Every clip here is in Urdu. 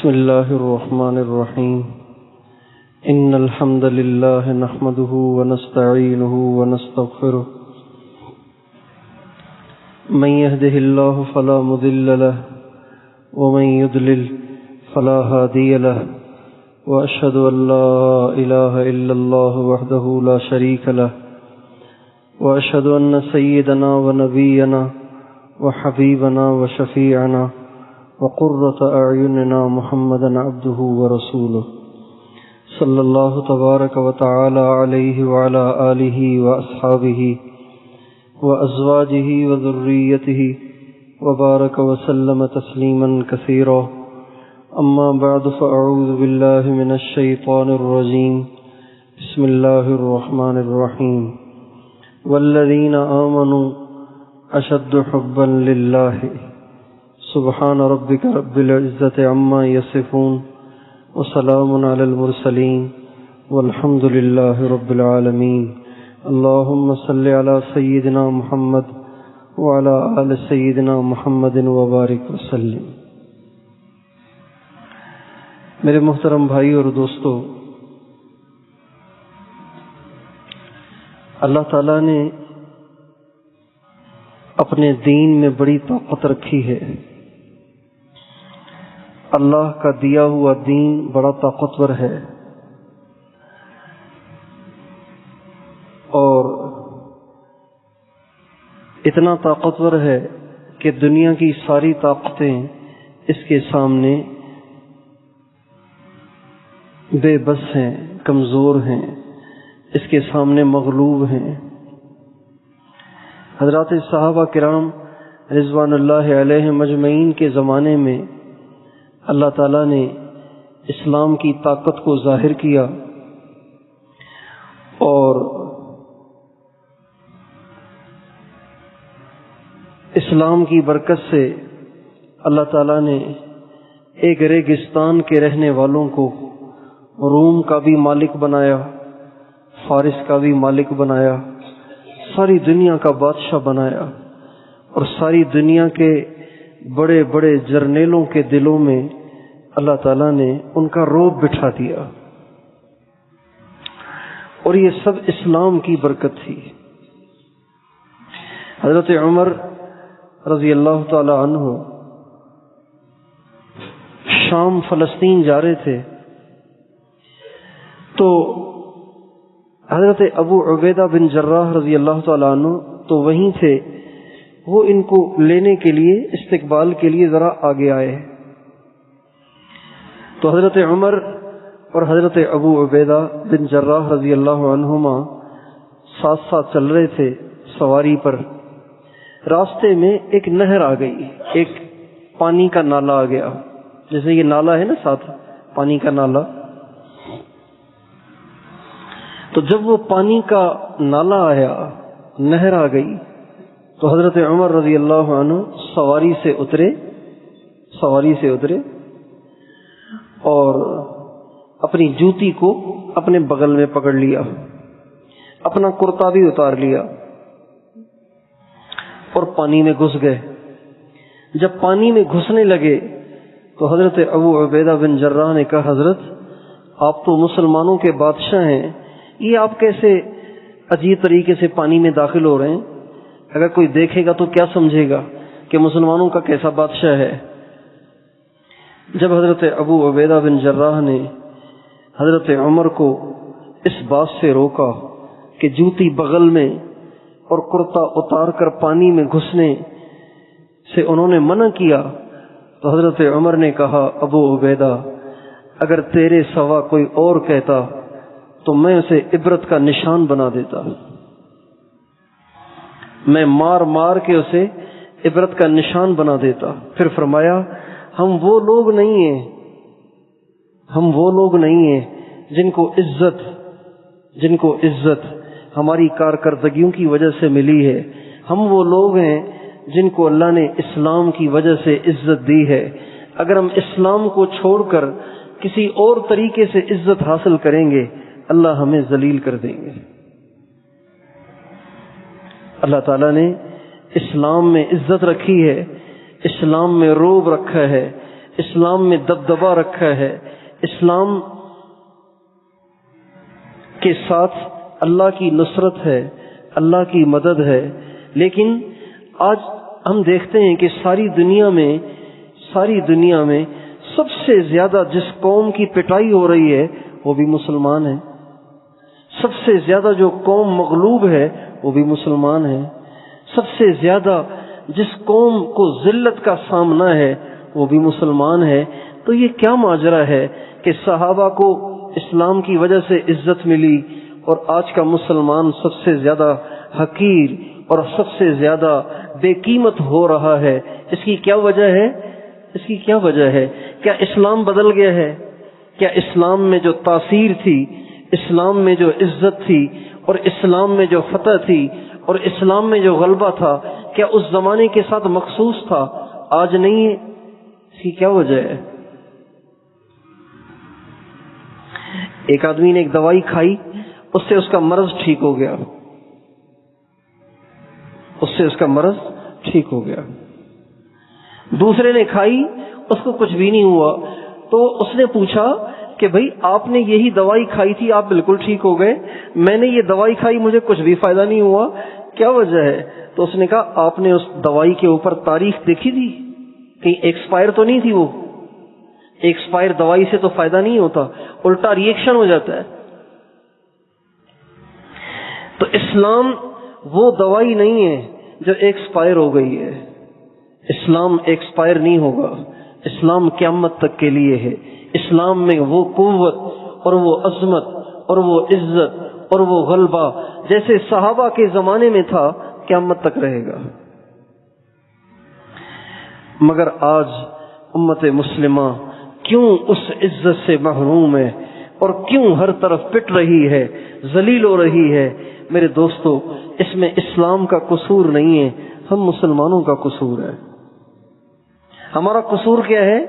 بسم الله الرحمن الرحيم إن الحمد لله نحمده ونستعينه ونستغفره من يهده الله فلا مضل له ومن يضلل فلا هادي له وأشهد أن لا إله إلا الله وحده لا شريك له وأشهد أن سيدنا ونبينا وحبيبنا وشفيعنا وقرة أعيننا محمدا عبده ورسوله صلى الله تبارك وتعالى عليه وعلى آله وأصحابه وأزواجه وذريته وبارك وسلم تسليما كثيرا أما بعد فأعوذ بالله من الشيطان الرجيم بسم الله الرحمن الرحيم والذين آمنوا أشد حبا لله سبحان ربك رب العزة عما يصفون وسلام على المرسلين والحمد لله رب العالمين اللهم صل على سيدنا محمد وعلى آل سيدنا محمد وبارك وسلم۔ میرے محترم بھائی اور دوستو، اللہ تعالیٰ نے اپنے دین میں بڑی طاقت رکھی ہے۔ اللہ کا دیا ہوا دین بڑا طاقتور ہے اور اتنا طاقتور ہے کہ دنیا کی ساری طاقتیں اس کے سامنے بے بس ہیں، کمزور ہیں، اس کے سامنے مغلوب ہیں۔ حضرات صحابہ کرام رضوان اللہ علیہم اجمعین کے زمانے میں اللہ تعالیٰ نے اسلام کی طاقت کو ظاہر کیا اور اسلام کی برکت سے اللہ تعالیٰ نے ایک ریگستان کے رہنے والوں کو روم کا بھی مالک بنایا، فارس کا بھی مالک بنایا، ساری دنیا کا بادشاہ بنایا اور ساری دنیا کے بڑے بڑے جرنیلوں کے دلوں میں اللہ تعالیٰ نے ان کا رعب بٹھا دیا، اور یہ سب اسلام کی برکت تھی۔ حضرت عمر رضی اللہ تعالی عنہ شام فلسطین جا رہے تھے تو حضرت ابو عبیدہ بن جراح رضی اللہ تعالی عنہ تو وہیں تھے، وہ ان کو لینے کے لیے، استقبال کے لیے ذرا آگے آئے تو حضرت عمر اور حضرت ابو عبیدہ بن جراح رضی اللہ عنہما ساتھ ساتھ چل رہے تھے سواری پر۔ راستے میں ایک نہر آ گئی، ایک پانی کا نالا آ گیا، جیسے یہ نالا ہے نا ساتھ پانی کا نالا۔ تو جب وہ پانی کا نالا آیا، نہر آ گئی، تو حضرت عمر رضی اللہ عنہ سواری سے اترے اور اپنی جوتی کو اپنے بغل میں پکڑ لیا، اپنا کرتا بھی اتار لیا اور پانی میں گھس گئے۔ جب پانی میں گھسنے لگے تو حضرت ابو عبیدہ بن جراح نے کہا، حضرت آپ تو مسلمانوں کے بادشاہ ہیں، یہ آپ کیسے عجیب طریقے سے پانی میں داخل ہو رہے ہیں؟ اگر کوئی دیکھے گا تو کیا سمجھے گا کہ مسلمانوں کا کیسا بادشاہ ہے؟ جب حضرت ابو عبیدہ بن جراح نے حضرت عمر کو اس بات سے روکا کہ جوتی بغل میں اور کرتا اتار کر پانی میں گھسنے سے انہوں نے منع کیا، تو حضرت عمر نے کہا، ابو عبیدہ اگر تیرے سوا کوئی اور کہتا تو میں اسے عبرت کا نشان بنا دیتا، میں مار مار کے اسے عبرت کا نشان بنا دیتا۔ پھر فرمایا، ہم وہ لوگ نہیں ہیں جن کو عزت ہماری کارکردگیوں کی وجہ سے ملی ہے، ہم وہ لوگ ہیں جن کو اللہ نے اسلام کی وجہ سے عزت دی ہے۔ اگر ہم اسلام کو چھوڑ کر کسی اور طریقے سے عزت حاصل کریں گے، اللہ ہمیں ذلیل کر دیں گے۔ اللہ تعالیٰ نے اسلام میں عزت رکھی ہے، اسلام میں رعب رکھا ہے، اسلام میں دبدبا رکھا ہے، اسلام کے ساتھ اللہ کی نصرت ہے، اللہ کی مدد ہے، لیکن آج ہم دیکھتے ہیں کہ ساری دنیا میں سب سے زیادہ جس قوم کی پٹائی ہو رہی ہے وہ بھی مسلمان ہیں، سب سے زیادہ جو قوم مغلوب ہے وہ بھی مسلمان ہے، سب سے زیادہ جس قوم کو ذلت کا سامنا ہے وہ بھی مسلمان ہے۔ تو یہ کیا ماجرا ہے کہ صحابہ کو اسلام کی وجہ سے عزت ملی اور آج کا مسلمان سب سے زیادہ حقیر اور سب سے زیادہ بے قیمت ہو رہا ہے؟ اس کی کیا وجہ ہے؟ اس کی کیا وجہ ہے؟ کیا اسلام بدل گیا ہے؟ کیا اسلام میں جو تاثیر تھی، اسلام میں جو عزت تھی اور اسلام میں جو فتح تھی اور اسلام میں جو غلبہ تھا، کیا اس زمانے کے ساتھ مخصوص تھا؟ آج نہیں ہے۔ اس کی کیا وجہ ہے؟ ایک آدمی نے ایک دوائی کھائی، اس سے اس کا مرض ٹھیک ہو گیا، دوسرے نے کھائی، اس کو کچھ بھی نہیں ہوا، تو اس نے پوچھا کہ بھائی آپ نے یہی دوائی کھائی تھی، آپ بالکل ٹھیک ہو گئے، میں نے یہ دوائی کھائی، مجھے کچھ بھی فائدہ نہیں ہوا، کیا وجہ ہے؟ تو اس نے کہا آپ نے اس دوائی کے اوپر تاریخ دیکھی تھی؟ کہیں ایکسپائر تو نہیں تھی؟ وہ ایکسپائر دوائی سے تو فائدہ نہیں ہوتا، الٹا ریئیکشن ہو جاتا ہے۔ تو اسلام وہ دوائی نہیں ہے جو ایکسپائر ہو گئی ہے، اسلام ایکسپائر نہیں ہوگا، اسلام قیامت تک کے لیے ہے۔ اسلام میں وہ قوت اور وہ عظمت اور وہ عزت اور وہ غلبہ جیسے صحابہ کے زمانے میں تھا، قیامت تک رہے گا۔ مگر آج امت مسلمہ کیوں اس عزت سے محروم ہے اور کیوں ہر طرف پٹ رہی ہے، ذلیل ہو رہی ہے؟ میرے دوستو، اس میں اسلام کا قصور نہیں ہے، ہم مسلمانوں کا قصور ہے۔ ہمارا قصور کیا ہے؟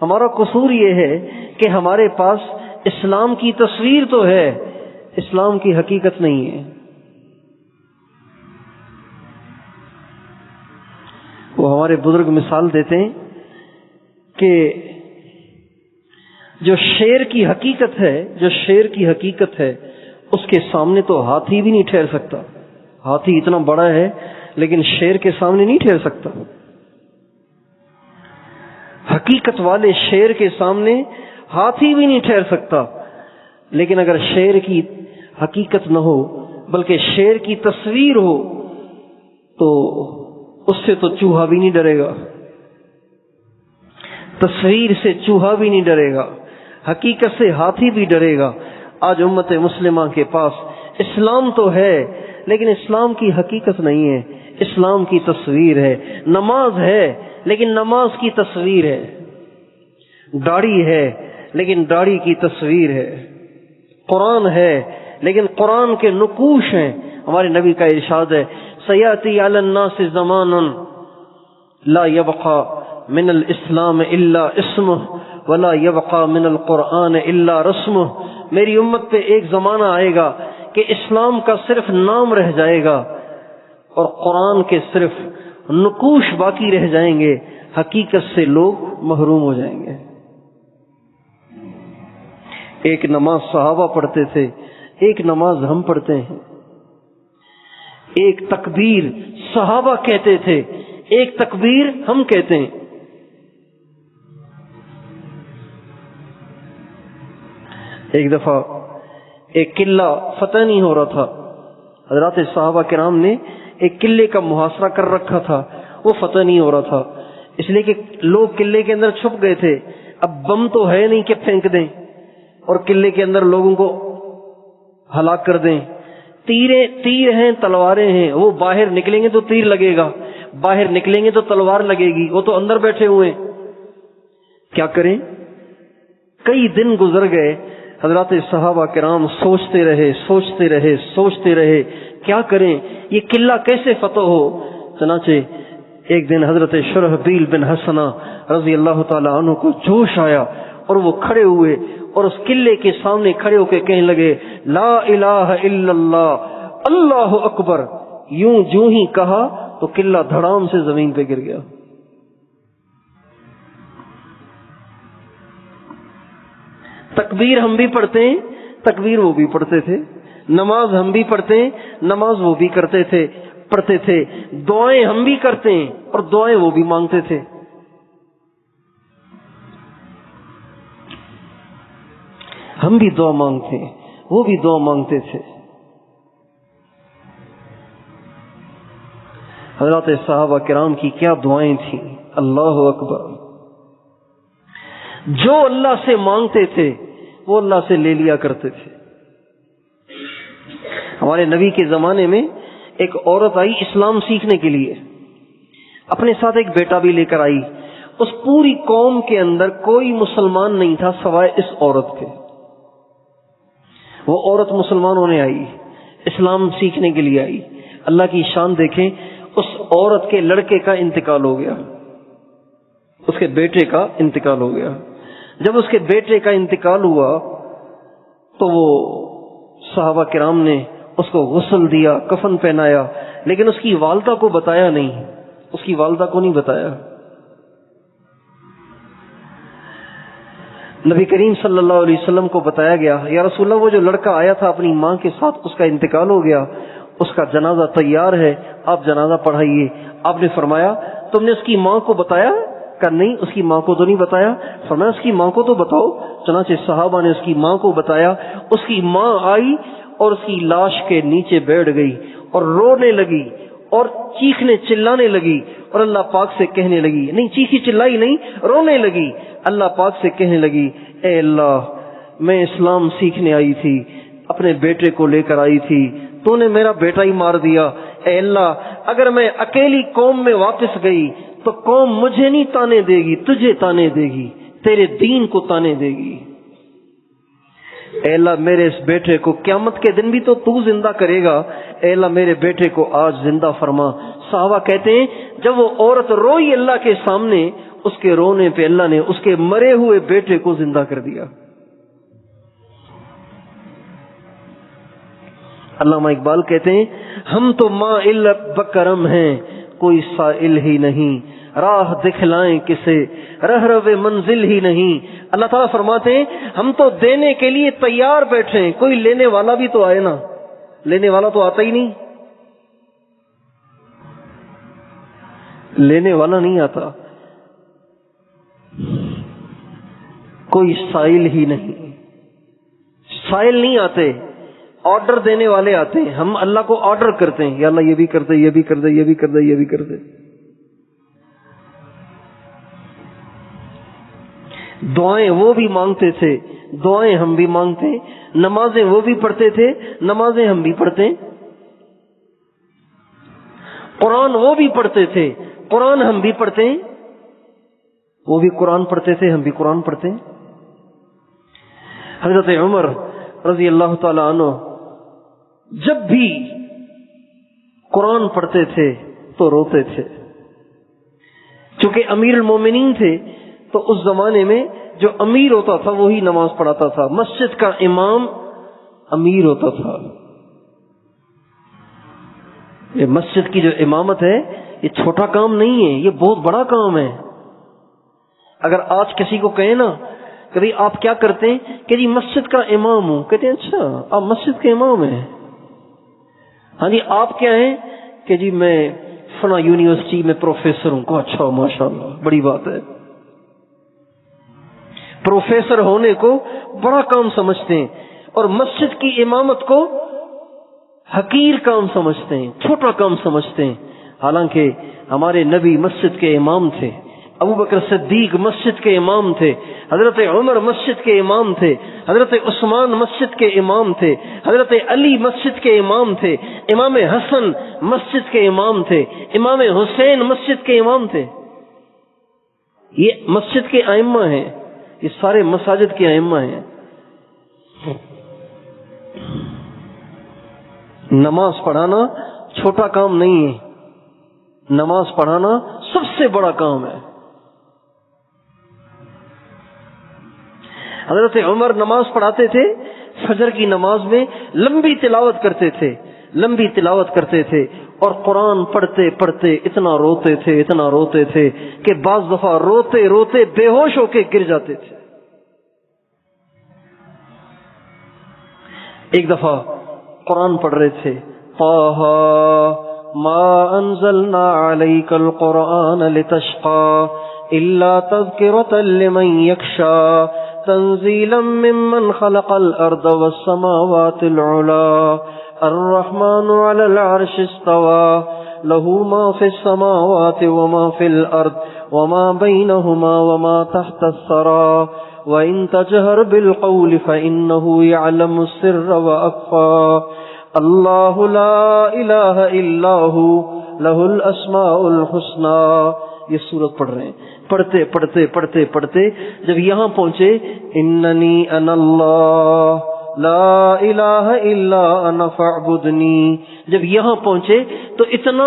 ہمارا قصور یہ ہے کہ ہمارے پاس اسلام کی تصویر تو ہے، اسلام کی حقیقت نہیں ہے۔ وہ ہمارے بزرگ مثال دیتے ہیں کہ جو شیر کی حقیقت ہے اس کے سامنے تو ہاتھی بھی نہیں ٹھہر سکتا۔ ہاتھی اتنا بڑا ہے لیکن شیر کے سامنے نہیں ٹھہر سکتا۔ حقیقت والے شیر کے سامنے ہاتھی بھی نہیں ٹھہر سکتا، لیکن اگر شیر کی حقیقت نہ ہو بلکہ شیر کی تصویر ہو تو اس سے تو چوہا بھی نہیں ڈرے گا، تصویر سے چوہا بھی نہیں ڈرے گا، حقیقت سے ہاتھی بھی ڈرے گا۔ آج امت مسلمہ کے پاس اسلام تو ہے لیکن اسلام کی حقیقت نہیں ہے، اسلام کی تصویر ہے۔ نماز ہے لیکن نماز کی تصویر ہے، داڑھی ہے لیکن داڑھی کی تصویر ہے، قرآن ہے لیکن قرآن کے نقوش ہیں۔ ہمارے نبی کا ارشاد ہے، سیاتی علی الناس زمان لا یبقى من الاسلام الا اسمہ ولا یبقى من القرآن الا رسمہ۔ میری امت پہ ایک زمانہ آئے گا کہ اسلام کا صرف نام رہ جائے گا اور قرآن کے صرف نقوش باقی رہ جائیں گے، حقیقت سے لوگ محروم ہو جائیں گے۔ ایک نماز صحابہ پڑھتے تھے، ایک نماز ہم پڑھتے ہیں۔ ایک تکبیر صحابہ کہتے تھے، ایک تکبیر ہم کہتے ہیں۔ ایک دفعہ ایک قلعہ فتح نہیں ہو رہا تھا، حضرات صحابہ کرام نے ایک قلعے کا محاصرہ کر رکھا تھا، وہ فتح نہیں ہو رہا تھا، اس لیے کہ لوگ قلعے کے اندر چھپ گئے تھے۔ اب بم تو ہے نہیں کہ پھینک دیں اور قلعے کے اندر لوگوں کو ہلاک کر دیں۔ تیر ہیں، تلواریں ہیں، وہ باہر نکلیں گے تو تیر لگے گا، باہر نکلیں گے تو تلوار لگے گی، وہ تو اندر بیٹھے ہوئے ہیں۔ کیا کریں؟ کئی دن گزر گئے، حضرات صحابہ کرام سوچتے رہے کیا کریں، یہ قلعہ کیسے فتح ہو۔ چنانچہ ایک دن حضرت شرحبیل بن حسنہ رضی اللہ تعالی عنہ کو جوش آیا اور وہ کھڑے ہوئے اور اس قلعے کے سامنے کھڑے ہو کے کہنے لگے، لا الہ الا اللہ، اللہ اکبر۔ جو ہی کہا تو قلعہ دھڑام سے زمین پہ گر گیا۔ تکبیر ہم بھی پڑھتے ہیں، تکبیر وہ بھی پڑھتے تھے، نماز ہم بھی پڑھتے ہیں، نماز وہ بھی پڑھتے تھے، دعائیں ہم بھی کرتے ہیں اور دعائیں وہ بھی مانگتے تھے۔ ہم بھی دعا مانگتے ہیں، وہ بھی دعا مانگتے تھے۔ حضرات صحابہ کرام کی کیا دعائیں تھیں، اللہ اکبر۔ جو اللہ سے مانگتے تھے وہ اللہ سے لے لیا کرتے تھے۔ ہمارے نبی کے زمانے میں ایک عورت آئی اسلام سیکھنے کے لیے، اپنے ساتھ ایک بیٹا بھی لے کر آئی۔ اس پوری قوم کے اندر کوئی مسلمان نہیں تھا سوائے اس عورت کے۔ وہ عورت مسلمان ہونے آئی، اسلام سیکھنے کے لیے آئی۔ اللہ کی شان دیکھیں، اس عورت کے لڑکے کا انتقال ہو گیا، اس کے بیٹے کا انتقال ہو گیا۔ جب اس کے بیٹے کا انتقال ہوا تو وہ صحابہ کرام نے اس کو غسل دیا، کفن پہنایا، لیکن اس کی والدہ کو بتایا نہیں، اس کی والدہ کو نہیں بتایا۔ نبی کریم صلی اللہ علیہ وسلم کو بتایا گیا، یا رسول اللہ وہ جو لڑکا آیا تھا اپنی ماں کے ساتھ اس کا انتقال ہو گیا، اس کا جنازہ تیار ہے، آپ جنازہ پڑھائیے۔ آپ نے فرمایا تم نے اس کی ماں کو بتایا؟ کہ نہیں، اس کی ماں کو تو نہیں بتایا۔ فرمایا اس کی ماں کو تو بتاؤ۔ چنانچہ صحابہ نے اس کی ماں کو بتایا۔ اس کی ماں آئی اور اس کی لاش کے نیچے بیٹھ گئی اور رونے لگی اور چیخنے چلانے لگی اور اللہ پاک سے کہنے لگی، نہیں چیخی چلائی نہیں، رونے لگی، اللہ پاک سے کہنے لگی، اے اللہ میں اسلام سیکھنے آئی تھی، اپنے بیٹے کو لے کر آئی تھی، تو نے میرا بیٹا ہی مار دیا۔ اے اللہ اگر میں اکیلی قوم میں واپس گئی تو قوم مجھے نہیں تانے دے گی، تجھے تانے دے گی، تیرے دین کو تانے دے گی۔ اے اللہ میرے اس بیٹے کو قیامت کے دن بھی تو زندہ کرے گا، اے اللہ میرے بیٹے کو آج زندہ فرما۔ صحابہ کہتے ہیں جب وہ عورت روئی اللہ کے سامنے، اس کے رونے پہ اللہ نے اس کے مرے ہوئے بیٹے کو زندہ کر دیا۔ علامہ اقبال کہتے ہیں ہم تو مائل بکرم ہیں، کوئی سائل ہی نہیں، راہ دکھلائیں کسے، رہ منزل ہی نہیں۔ اللہ تعالیٰ فرماتے ہیں ہم تو دینے کے لیے تیار بیٹھے ہیں، کوئی لینے والا بھی تو آئے نا، لینے والا تو آتا ہی نہیں، لینے والا نہیں آتا، کوئی سائل ہی نہیں، سائل نہیں آتے، آرڈر دینے والے آتے ہیں۔ ہم اللہ کو آرڈر کرتے ہیں، یا اللہ یہ بھی کر دے، یہ بھی کر دے، یہ بھی کر دے، یہ بھی کر دے۔ دعائیں وہ بھی مانگتے تھے، دعائیں ہم بھی مانگتے ہیں، نمازیں وہ بھی پڑھتے تھے، نمازیں ہم بھی پڑھتے ہیں، قرآن وہ بھی پڑھتے تھے، قرآن ہم بھی پڑھتے ہیں، وہ بھی قرآن پڑھتے تھے، ہم بھی قرآن پڑھتے ہیں۔ حضرت عمر رضی اللہ تعالی عنہ جب بھی قرآن پڑھتے تھے تو روتے تھے، چونکہ امیر المومنین تھے تو اس زمانے میں جو امیر ہوتا تھا وہی نماز پڑھاتا تھا، مسجد کا امام امیر ہوتا تھا۔ یہ مسجد کی جو امامت ہے یہ چھوٹا کام نہیں ہے، یہ بہت بڑا کام ہے۔ اگر آج کسی کو کہیں نا کہ بھئی آپ کیا کرتے ہیں، کہ جی مسجد کا امام ہوں، کہتے ہیں اچھا آپ مسجد کے امام ہیں، ہاں جی آپ کیا ہیں، کہ جی میں فلاں یونیورسٹی میں پروفیسر ہوں۔ کو اچھا ماشاءاللہ بڑی بات ہے، پروفیسر ہونے کو بڑا کام سمجھتے ہیں اور مسجد کی امامت کو حقیر کام سمجھتے ہیں، چھوٹا کام سمجھتے ہیں۔ حالانکہ ہمارے نبی مسجد کے امام تھے، ابو بکر صدیق مسجد کے امام تھے، حضرت عمر مسجد کے امام تھے، حضرت عثمان مسجد کے امام تھے، حضرت علی مسجد کے امام تھے، امام حسن مسجد کے امام تھے، امام حسین مسجد کے امام تھے۔ یہ مسجد کے ائمہ ہیں، یہ سارے مساجد کے ائمہ ہیں۔ نماز پڑھانا چھوٹا کام نہیں ہے، نماز پڑھانا سب سے بڑا کام ہے۔ حضرت عمر نماز پڑھاتے تھے، فجر کی نماز میں لمبی تلاوت کرتے تھے، لمبی تلاوت کرتے تھے اور قرآن پڑھتے پڑھتے اتنا روتے تھے، اتنا روتے تھے کہ بعض دفعہ روتے روتے بے ہوش ہو کے گر جاتے تھے۔ ایک دفعہ قرآن پڑھ رہے تھے، طٰہٰ ما انزلنا علیک القرآن لتشقى الا تذکرۃ لمن یخشى تنزیلا ممن خلق الارض والسماوات العلی الرحمن علی العرش استوى له ما في السماوات وما في الارض وما بينهما وما تحت الثرى وَإِن تَجْهَرْ بِالْقَوْلِ فَإِنَّهُ يَعْلَمُ السِّرَّ وَأَخْفَى اللَّهُ لَا إِلَٰهَ إِلَّا هُوَ لَهُ الْأَسْمَاءُ الْحُسْنَى. یہ سورت پڑھ رہے ہیں، پڑھتے جب یہاں پہنچے اِنَّنِي أَنَا اللَّهُ لَا إِلَٰهَ إِلَّا أَنَا فَاعْبُدْنِي، جب یہاں پہنچے تو اتنا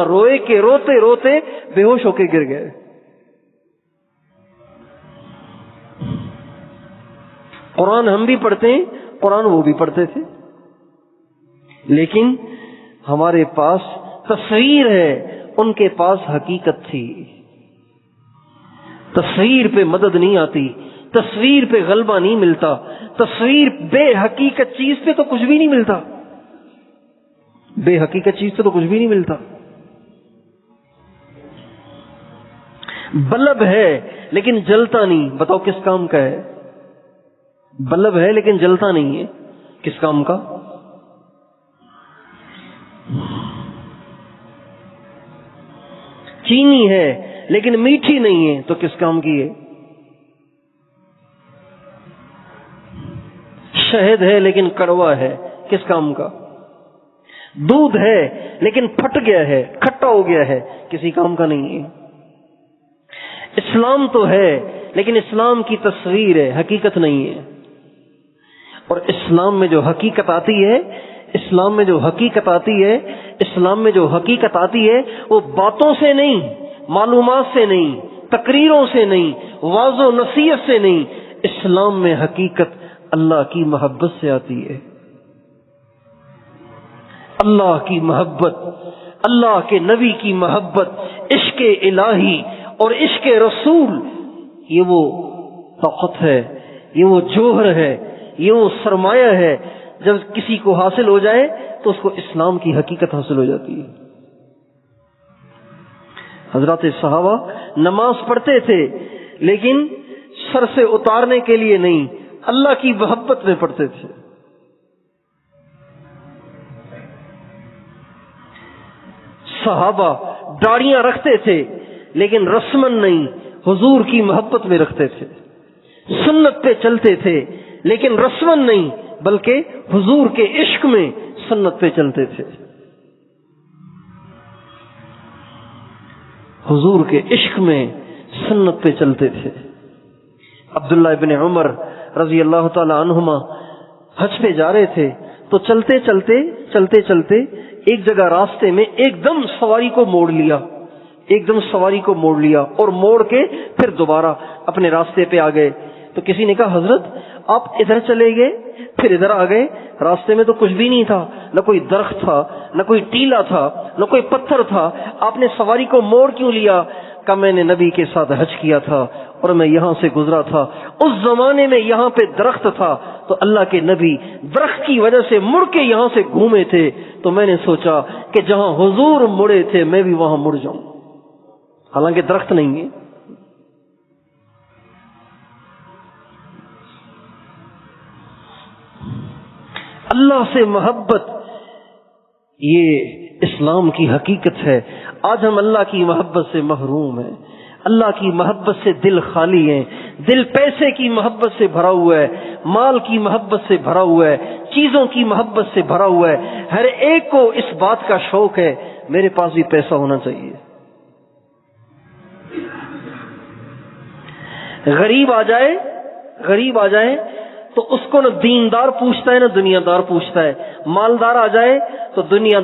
روئے کہ روتے بے ہوش ہو کے گر گئے. قرآن ہم بھی پڑھتے ہیں، قرآن وہ بھی پڑھتے تھے، لیکن ہمارے پاس تصویر ہے، ان کے پاس حقیقت تھی. تصویر پہ مدد نہیں آتی، تصویر پہ غلبہ نہیں ملتا، تصویر بے حقیقت چیز پہ تو کچھ بھی نہیں ملتا، بے حقیقت چیز پہ تو کچھ بھی نہیں ملتا. بلب ہے لیکن جلتا نہیں، بتاؤ کس کام کا ہے؟ بلب ہے لیکن جلتا نہیں ہے، کس کام کا؟ چینی ہے لیکن میٹھی نہیں ہے تو کس کام کی ہے؟ شہد ہے لیکن کڑوا ہے، کس کام کا؟ دودھ ہے لیکن پھٹ گیا ہے، کھٹا ہو گیا ہے، کسی کام کا نہیں ہے. اسلام تو ہے لیکن اسلام کی تصویر ہے، حقیقت نہیں ہے. اور اسلام میں جو حقیقت آتی ہے وہ باتوں سے نہیں، معلومات سے نہیں، تقریروں سے نہیں، واضح و نصیحت سے نہیں. اسلام میں حقیقت اللہ کی محبت سے آتی ہے. اللہ کی محبت، اللہ کے نبی کی محبت، عشق الہی اور عشق رسول، یہ وہ طاقت ہے، یہ وہ جوہر ہے، یہ وہ سرمایہ ہے. جب کسی کو حاصل ہو جائے تو اس کو اسلام کی حقیقت حاصل ہو جاتی ہے. حضرات صحابہ نماز پڑھتے تھے لیکن سر سے اتارنے کے لیے نہیں، اللہ کی محبت میں پڑھتے تھے. صحابہ داڑیاں رکھتے تھے لیکن رسمن نہیں، حضور کی محبت میں رکھتے تھے. سنت پہ چلتے تھے لیکن رسمن نہیں بلکہ حضور کے عشق میں سنت پہ چلتے تھے. حضور کے عشق میں سنت پہ چلتے تھے. عبداللہ ابن عمر رضی اللہ تعالی عنہما حج پہ جا رہے تھے تو چلتے چلتے ایک جگہ راستے میں ایک دم سواری کو موڑ لیا اور موڑ کے پھر دوبارہ اپنے راستے پہ آ گئے. تو کسی نے کہا حضرت آپ ادھر چلے گئے پھر ادھر آ گئے، راستے میں تو کچھ بھی نہیں تھا، نہ کوئی درخت تھا، نہ کوئی ٹیلا تھا، نہ کوئی پتھر تھا، آپ نے سواری کو موڑ کیوں لیا؟ کہ میں نے نبی کے ساتھ حج کیا تھا اور میں یہاں سے گزرا تھا، اس زمانے میں یہاں پہ درخت تھا تو اللہ کے نبی درخت کی وجہ سے مڑ کے یہاں سے گھومے تھے، تو میں نے سوچا کہ جہاں حضور مڑے تھے میں بھی وہاں مڑ جاؤں، حالانکہ درخت نہیں ہے. اللہ سے محبت یہ اسلام کی حقیقت ہے. آج ہم اللہ کی محبت سے محروم ہیں، اللہ کی محبت سے دل خالی ہیں، دل پیسے کی محبت سے بھرا ہوا ہے، مال کی محبت سے بھرا ہوا ہے، چیزوں کی محبت سے بھرا ہوا ہے. ہر ایک کو اس بات کا شوق ہے میرے پاس بھی پیسہ ہونا چاہیے. غریب آ جائے تو اس کو نہ دیندار پوچھتا ہے نہ دنیا دار پوچھتا ہے. مالدار آ جائے تو دنیا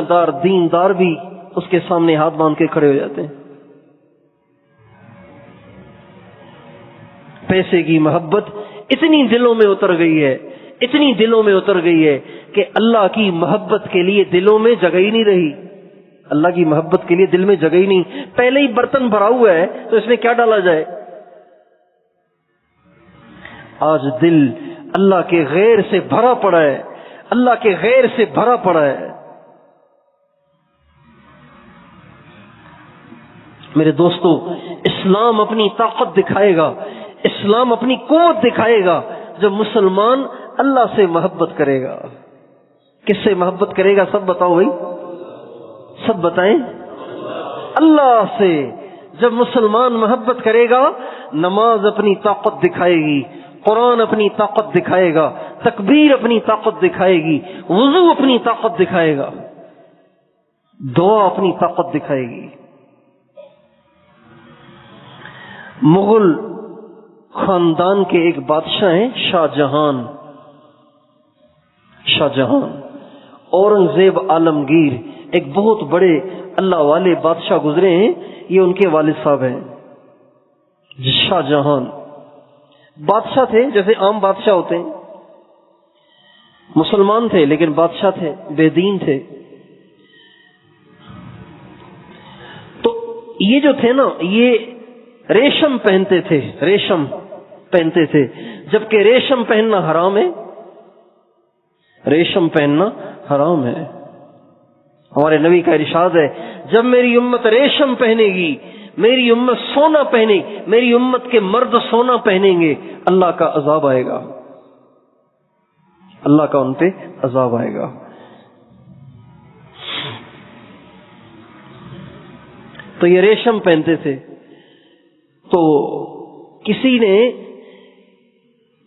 دار دیندار بھی اس کے سامنے ہاتھ باندھ کے کھڑے ہو جاتے ہیں. پیسے کی محبت اتنی دلوں میں اتر گئی ہے کہ اللہ کی محبت کے لیے دلوں میں جگہ ہی نہیں رہی. اللہ کی محبت کے لیے دل میں جگہ ہی نہیں. پہلے ہی برتن بھرا ہوا ہے تو اس میں کیا ڈالا جائے؟ آج دل اللہ کے غیر سے بھرا پڑا ہے، اللہ کے غیر سے بھرا پڑا ہے۔ میرے دوستو، اسلام اپنی طاقت دکھائے گا، اسلام اپنی قوت دکھائے گا جب مسلمان اللہ سے محبت کرے گا۔ کس سے محبت کرے گا؟ سب بتاؤ بھائی، سب بتائیں۔ اللہ سے جب مسلمان محبت کرے گا، نماز اپنی طاقت دکھائے گی، قرآن اپنی طاقت دکھائے گا، تکبیر اپنی طاقت دکھائے گی، وضو اپنی طاقت دکھائے گا، دعا اپنی طاقت دکھائے گی۔ مغل خاندان کے ایک بادشاہ ہیں شاہ جہان، شاہ جہان اورنگزیب عالمگیر، ایک بہت بڑے اللہ والے بادشاہ گزرے ہیں، یہ ان کے والد صاحب ہیں۔ شاہ جہان بادشاہ تھے، جیسے عام بادشاہ ہوتے ہیں، مسلمان تھے لیکن بادشاہ تھے، بے دین تھے۔ تو یہ جو تھے نا، یہ ریشم پہنتے تھے، ریشم پہنتے تھے، جبکہ ریشم پہننا حرام ہے، ریشم پہننا حرام ہے۔ ہمارے نبی کا ارشاد ہے، جب میری امت ریشم پہنے گی، میری امت سونا پہنے، میری امت کے مرد سونا پہنیں گے، اللہ کا عذاب آئے گا، اللہ کا ان پہ عذاب آئے گا۔ تو یہ ریشم پہنتے تھے۔ تو کسی نے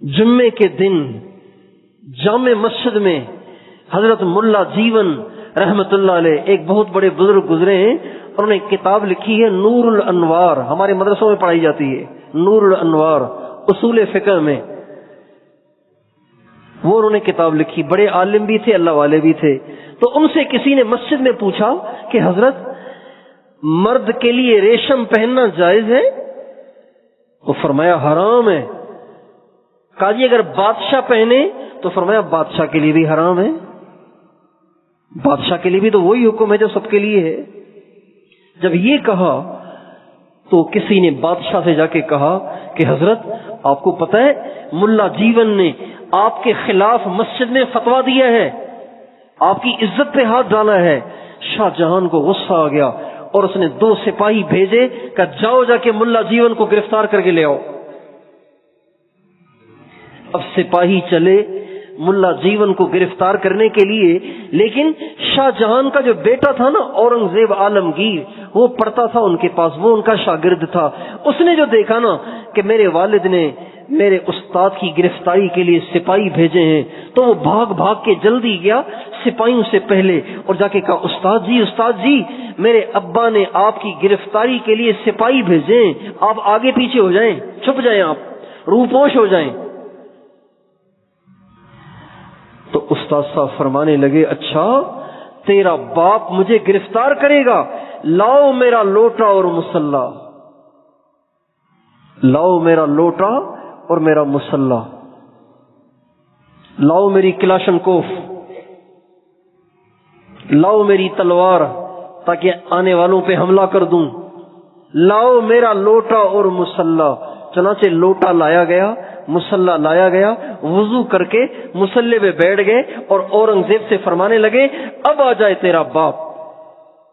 جمعے کے دن جامع مسجد میں حضرت ملا جیون رحمت اللہ علیہ، ایک بہت بڑے بزرگ گزرے ہیں، انہوں نے ایک کتاب لکھی ہے نور الانوار، ہمارے مدرسوں میں پڑھائی جاتی ہے، نور الانوار اصول فقہ میں، وہ انہوں نے کتاب لکھی، بڑے عالم بھی تھے، اللہ والے بھی تھے۔ تو ان سے کسی نے مسجد میں پوچھا کہ حضرت مرد کے لیے ریشم پہننا جائز ہے؟ تو فرمایا حرام ہے۔ کہا جی اگر بادشاہ پہنے؟ تو فرمایا بادشاہ کے لیے بھی حرام ہے، بادشاہ کے لیے بھی تو وہی حکم ہے جو سب کے لیے ہے۔ جب یہ کہا تو کسی نے بادشاہ سے جا کے کہا کہ حضرت آپ کو پتہ ہے ملا جیون نے آپ کے خلاف مسجد میں فتویٰ دیا ہے، آپ کی عزت پہ ہاتھ ڈالا ہے۔ شاہ جہان کو غصہ آ گیا اور اس نے 2 سپاہی بھیجے کہ جاؤ جا کے ملا جیون کو گرفتار کر کے لے آؤ۔ اب سپاہی چلے ملا جیون کو گرفتار کرنے کے لیے، لیکن شاہ جہان کا جو بیٹا تھا نا اورنگزیب عالمگیر، وہ پڑھتا تھا ان کے پاس، وہ ان کا شاگرد تھا۔ اس نے جو دیکھا نا کہ میرے والد نے میرے استاد کی گرفتاری کے لیے سپاہی بھیجے ہیں، تو وہ بھاگ بھاگ کے جلدی گیا سپاہیوں سے پہلے اور جا کے کہا استاد جی میرے ابا نے آپ کی گرفتاری کے لیے سپاہی بھیجے ہیں، آپ آگے پیچھے ہو جائیں، چھپ جائیں، آپ روپوش ہو جائیں۔ تو استاد صاحب فرمانے لگے اچھا تیرا باپ مجھے گرفتار کرے گا، لاؤ میرا لوٹا اور مسلح، لاؤ میرا لوٹا اور میرا مسلح، لاؤ میری کلاشن کوف، لاؤ میری تلوار تاکہ آنے والوں پہ حملہ کر دوں، لاؤ میرا لوٹا اور مسلح۔ چنانچہ لوٹا لایا گیا، مسلح لایا گیا، وضو کر کے مسلح پہ بیٹھ گئے اور اورنگزیب سے فرمانے لگے اب آ جائے تیرا باپ،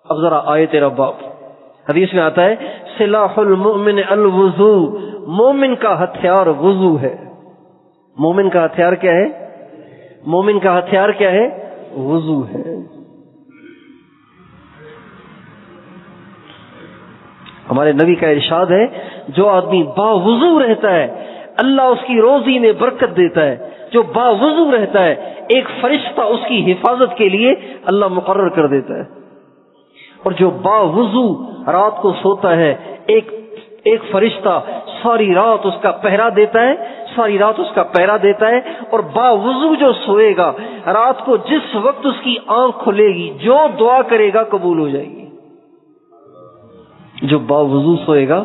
اب ذرا آئے تیرا باپ۔ حدیث میں آتا ہے سلاح المؤمن الوضو، مومن کا ہتھیار وضو ہے۔ مومن کا ہتھیار کیا ہے؟ مومن کا ہتھیار کیا ہے؟ وضو ہے۔ ہمارے نبی کا ارشاد ہے جو آدمی باوضو رہتا ہے اللہ اس کی روزی میں برکت دیتا ہے، جو باوضو رہتا ہے ایک فرشتہ اس کی حفاظت کے لیے اللہ مقرر کر دیتا ہے، اور جو باوضو رات کو سوتا ہے ایک فرشتہ ساری رات اس کا پہرا دیتا ہے، ساری رات اس کا پہرا دیتا ہے، اور باوضو جو سوئے گا رات کو جس وقت اس کی آنکھ کھلے گی جو دعا کرے گا قبول ہو جائے گی۔ جو باوضو سوئے گا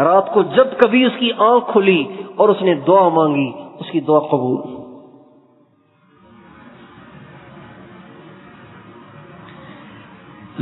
رات کو جب کبھی اس کی آنکھ کھلی اور اس نے دعا مانگی اس کی دعا قبول۔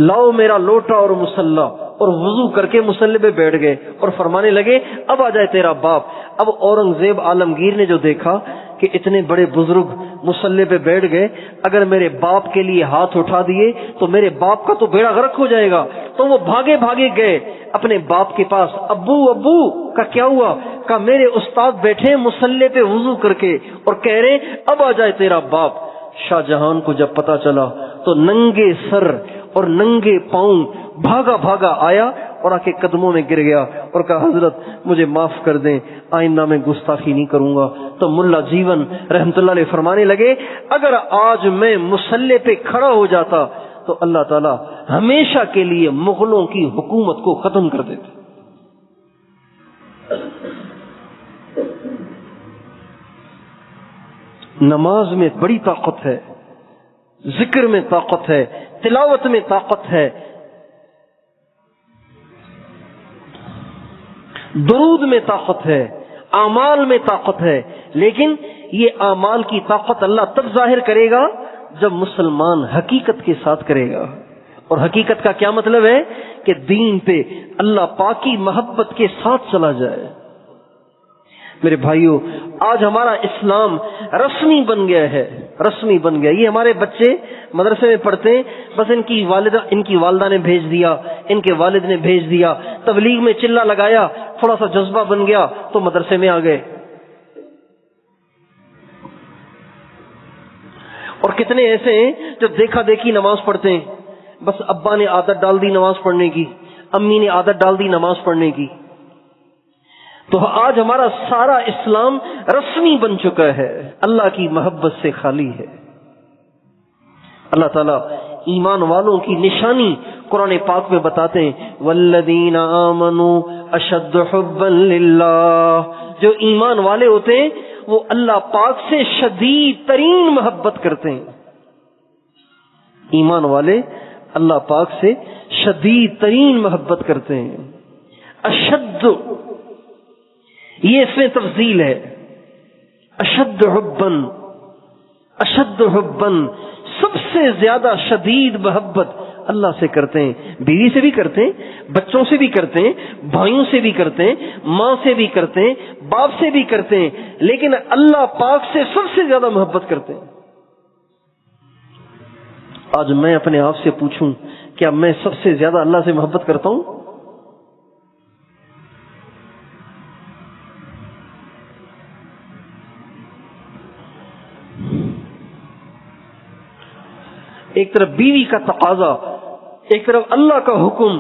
لاؤ میرا لوٹا اور مسلح، اور وضو کر کے مسلح پہ بیٹھ گئے اور فرمانے لگے اب آ جائے تیرا باپ۔ اب اورنگزیب عالمگیر نے جو دیکھا کہ اتنے بڑے بزرگ مصلی پہ بیٹھ گئے، اگر میرے باپ کے لیے ہاتھ اٹھا دیے تو میرے باپ کا تو بیڑا غرق ہو جائے گا۔ تو وہ بھاگے بھاگے گئے اپنے باپ کے پاس، ابو ابو کا کیا ہوا؟ کہا میرے استاد بیٹھے مصلی پہ وضو کر کے اور کہہ رہے اب آ جائے تیرا باپ۔ شاہ جہان کو جب پتا چلا تو ننگے سر اور ننگے پاؤں بھاگا بھاگا آیا اور آ کے قدموں میں گر گیا اور کہا حضرت مجھے معاف کر دیں، آئندہ میں گستاخی نہیں کروں گا۔ تو ملا جیون رحمت اللہ علیہ فرمانے لگے اگر آج میں مصلی پہ کھڑا ہو جاتا تو اللہ تعالی ہمیشہ کے لیے مغلوں کی حکومت کو ختم کر دیتے۔ نماز میں بڑی طاقت ہے، ذکر میں طاقت ہے، تلاوت میں طاقت ہے، درود میں طاقت ہے، اعمال میں طاقت ہے، لیکن یہ اعمال کی طاقت اللہ تب ظاہر کرے گا جب مسلمان حقیقت کے ساتھ کرے گا۔ اور حقیقت کا کیا مطلب ہے؟ کہ دین پہ اللہ پاک کی محبت کے ساتھ چلا جائے۔ میرے بھائیوں، آج ہمارا اسلام رسمی بن گیا ہے، رسمی بن گیا۔ یہ ہمارے بچے مدرسے میں پڑھتے ہیں، بس ان کی والدہ نے بھیج دیا، ان کے والد نے بھیج دیا، تبلیغ میں چلا لگایا، تھوڑا سا جذبہ بن گیا تو مدرسے میں آ گئے۔ اور کتنے ایسے ہیں جو دیکھا دیکھی نماز پڑھتے ہیں، بس ابا نے عادت ڈال دی نماز پڑھنے کی، امی نے عادت ڈال دی نماز پڑھنے کی۔ تو آج ہمارا سارا اسلام رسمی بن چکا ہے، اللہ کی محبت سے خالی ہے۔ اللہ تعالیٰ ایمان والوں کی نشانی قرآن پاک میں بتاتے ہیں والذین آمنوا اشد حبا للہ، جو ایمان والے ہوتے ہیں وہ اللہ پاک سے شدید ترین محبت کرتے ہیں۔ ایمان والے اللہ پاک سے شدید ترین محبت کرتے ہیں۔ اشد، یہ اس میں تفضیل ہے، اشد حبن، اشد حبن، سب سے زیادہ شدید محبت اللہ سے کرتے ہیں۔ بیوی سے بھی کرتے ہیں، بچوں سے بھی کرتے ہیں، بھائیوں سے بھی کرتے ہیں، ماں سے بھی کرتے ہیں، باپ سے بھی کرتے ہیں، لیکن اللہ پاک سے سب سے زیادہ محبت کرتے ہیں۔ آج میں اپنے آپ سے پوچھوں کیا میں سب سے زیادہ اللہ سے محبت کرتا ہوں؟ ایک طرف بیوی کا تقاضا، ایک طرف اللہ کا حکم،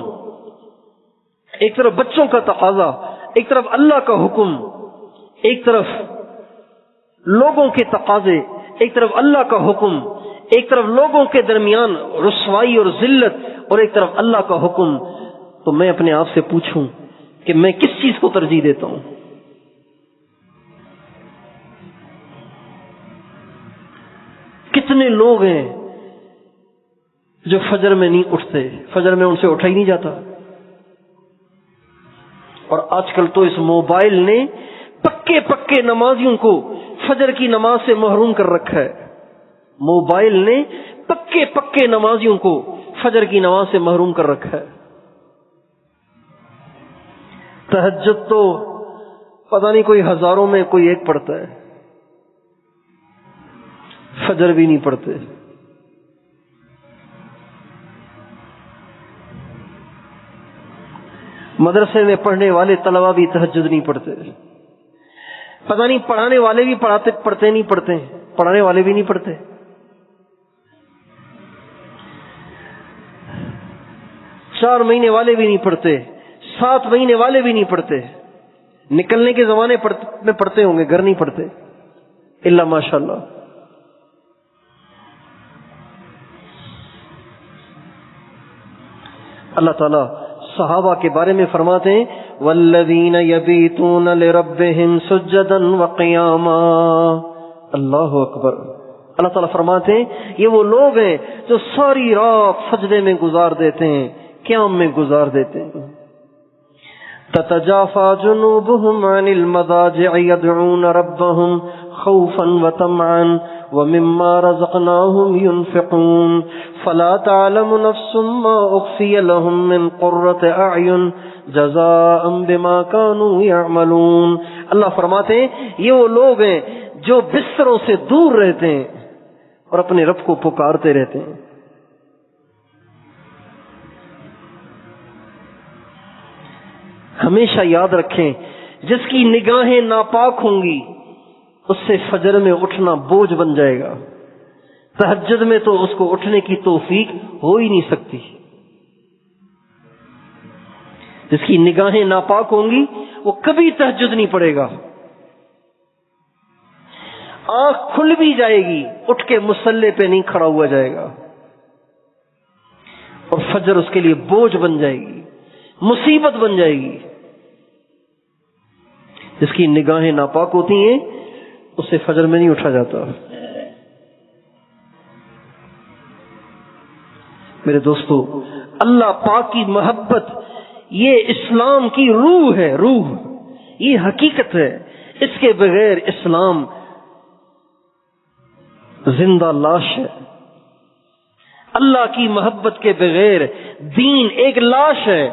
ایک طرف بچوں کا تقاضا، ایک طرف اللہ کا حکم، ایک طرف لوگوں کے تقاضے، ایک طرف اللہ کا حکم، ایک طرف لوگوں کے درمیان رسوائی اور ذلت، اور ایک طرف اللہ کا حکم۔ تو میں اپنے آپ سے پوچھوں کہ میں کس چیز کو ترجیح دیتا ہوں؟ کتنے لوگ ہیں جو فجر میں نہیں اٹھتے، فجر میں ان سے اٹھا ہی نہیں جاتا۔ اور آج کل تو اس موبائل نے پکے پکے نمازیوں کو فجر کی نماز سے محروم کر رکھا ہے۔ موبائل نے پکے پکے نمازیوں کو فجر کی نماز سے محروم کر رکھا ہے۔ تہجد تو پتہ نہیں کوئی ہزاروں میں کوئی ایک پڑھتا ہے، فجر بھی نہیں پڑھتے۔ مدرسے میں پڑھنے والے طلبا بھی تہجد نہیں پڑھتے، پتہ نہیں پڑھانے والے بھی پڑھتے نہیں پڑھتے، پڑھانے والے بھی نہیں پڑھتے۔ 4 مہینے والے بھی نہیں پڑھتے، 7 مہینے والے بھی نہیں پڑھتے، نکلنے کے زمانے میں پڑھتے ہوں گے، گھر نہیں پڑھتے الا ماشاء اللہ۔ اللہ تعالیٰ صحابہ کے بارے میں فرماتے ہیں والذین یبیتون لربہم سجدا وقیاما۔ اللہ اکبر۔ اللہ تعالیٰ فرماتے ہیں یہ وہ لوگ ہیں جو ساری رات سجدے میں گزار دیتے ہیں، قیام میں گزار دیتے ہیں۔ تتجافى جنوبهم عن المضاجع يدعون ربهم خوفا وطمعا ومما رزقناهم ينفقون فلا تعلم نفس ما أخفي لهم من قرة أعين جزاء بما كانوا يعملون۔ اللہ فرماتے ہیں یہ وہ لوگ ہیں جو بستروں سے دور رہتے ہیں اور اپنے رب کو پکارتے رہتے ہیں. ہمیشہ یاد رکھیں جس کی نگاہیں ناپاک ہوں گی اس سے فجر میں اٹھنا بوجھ بن جائے گا. تہجد میں تو اس کو اٹھنے کی توفیق ہو ہی نہیں سکتی. جس کی نگاہیں ناپاک ہوں گی وہ کبھی تہجد نہیں پڑے گا. آنکھ کھل بھی جائے گی, اٹھ کے مصلی پہ نہیں کھڑا ہوا جائے گا, اور فجر اس کے لیے بوجھ بن جائے گی, مصیبت بن جائے گی. جس کی نگاہیں ناپاک ہوتی ہیں اس سے فجر میں نہیں اٹھا جاتا. میرے دوستو, اللہ پاک کی محبت یہ اسلام کی روح ہے, روح, یہ حقیقت ہے. اس کے بغیر اسلام زندہ لاش ہے. اللہ کی محبت کے بغیر دین ایک لاش ہے.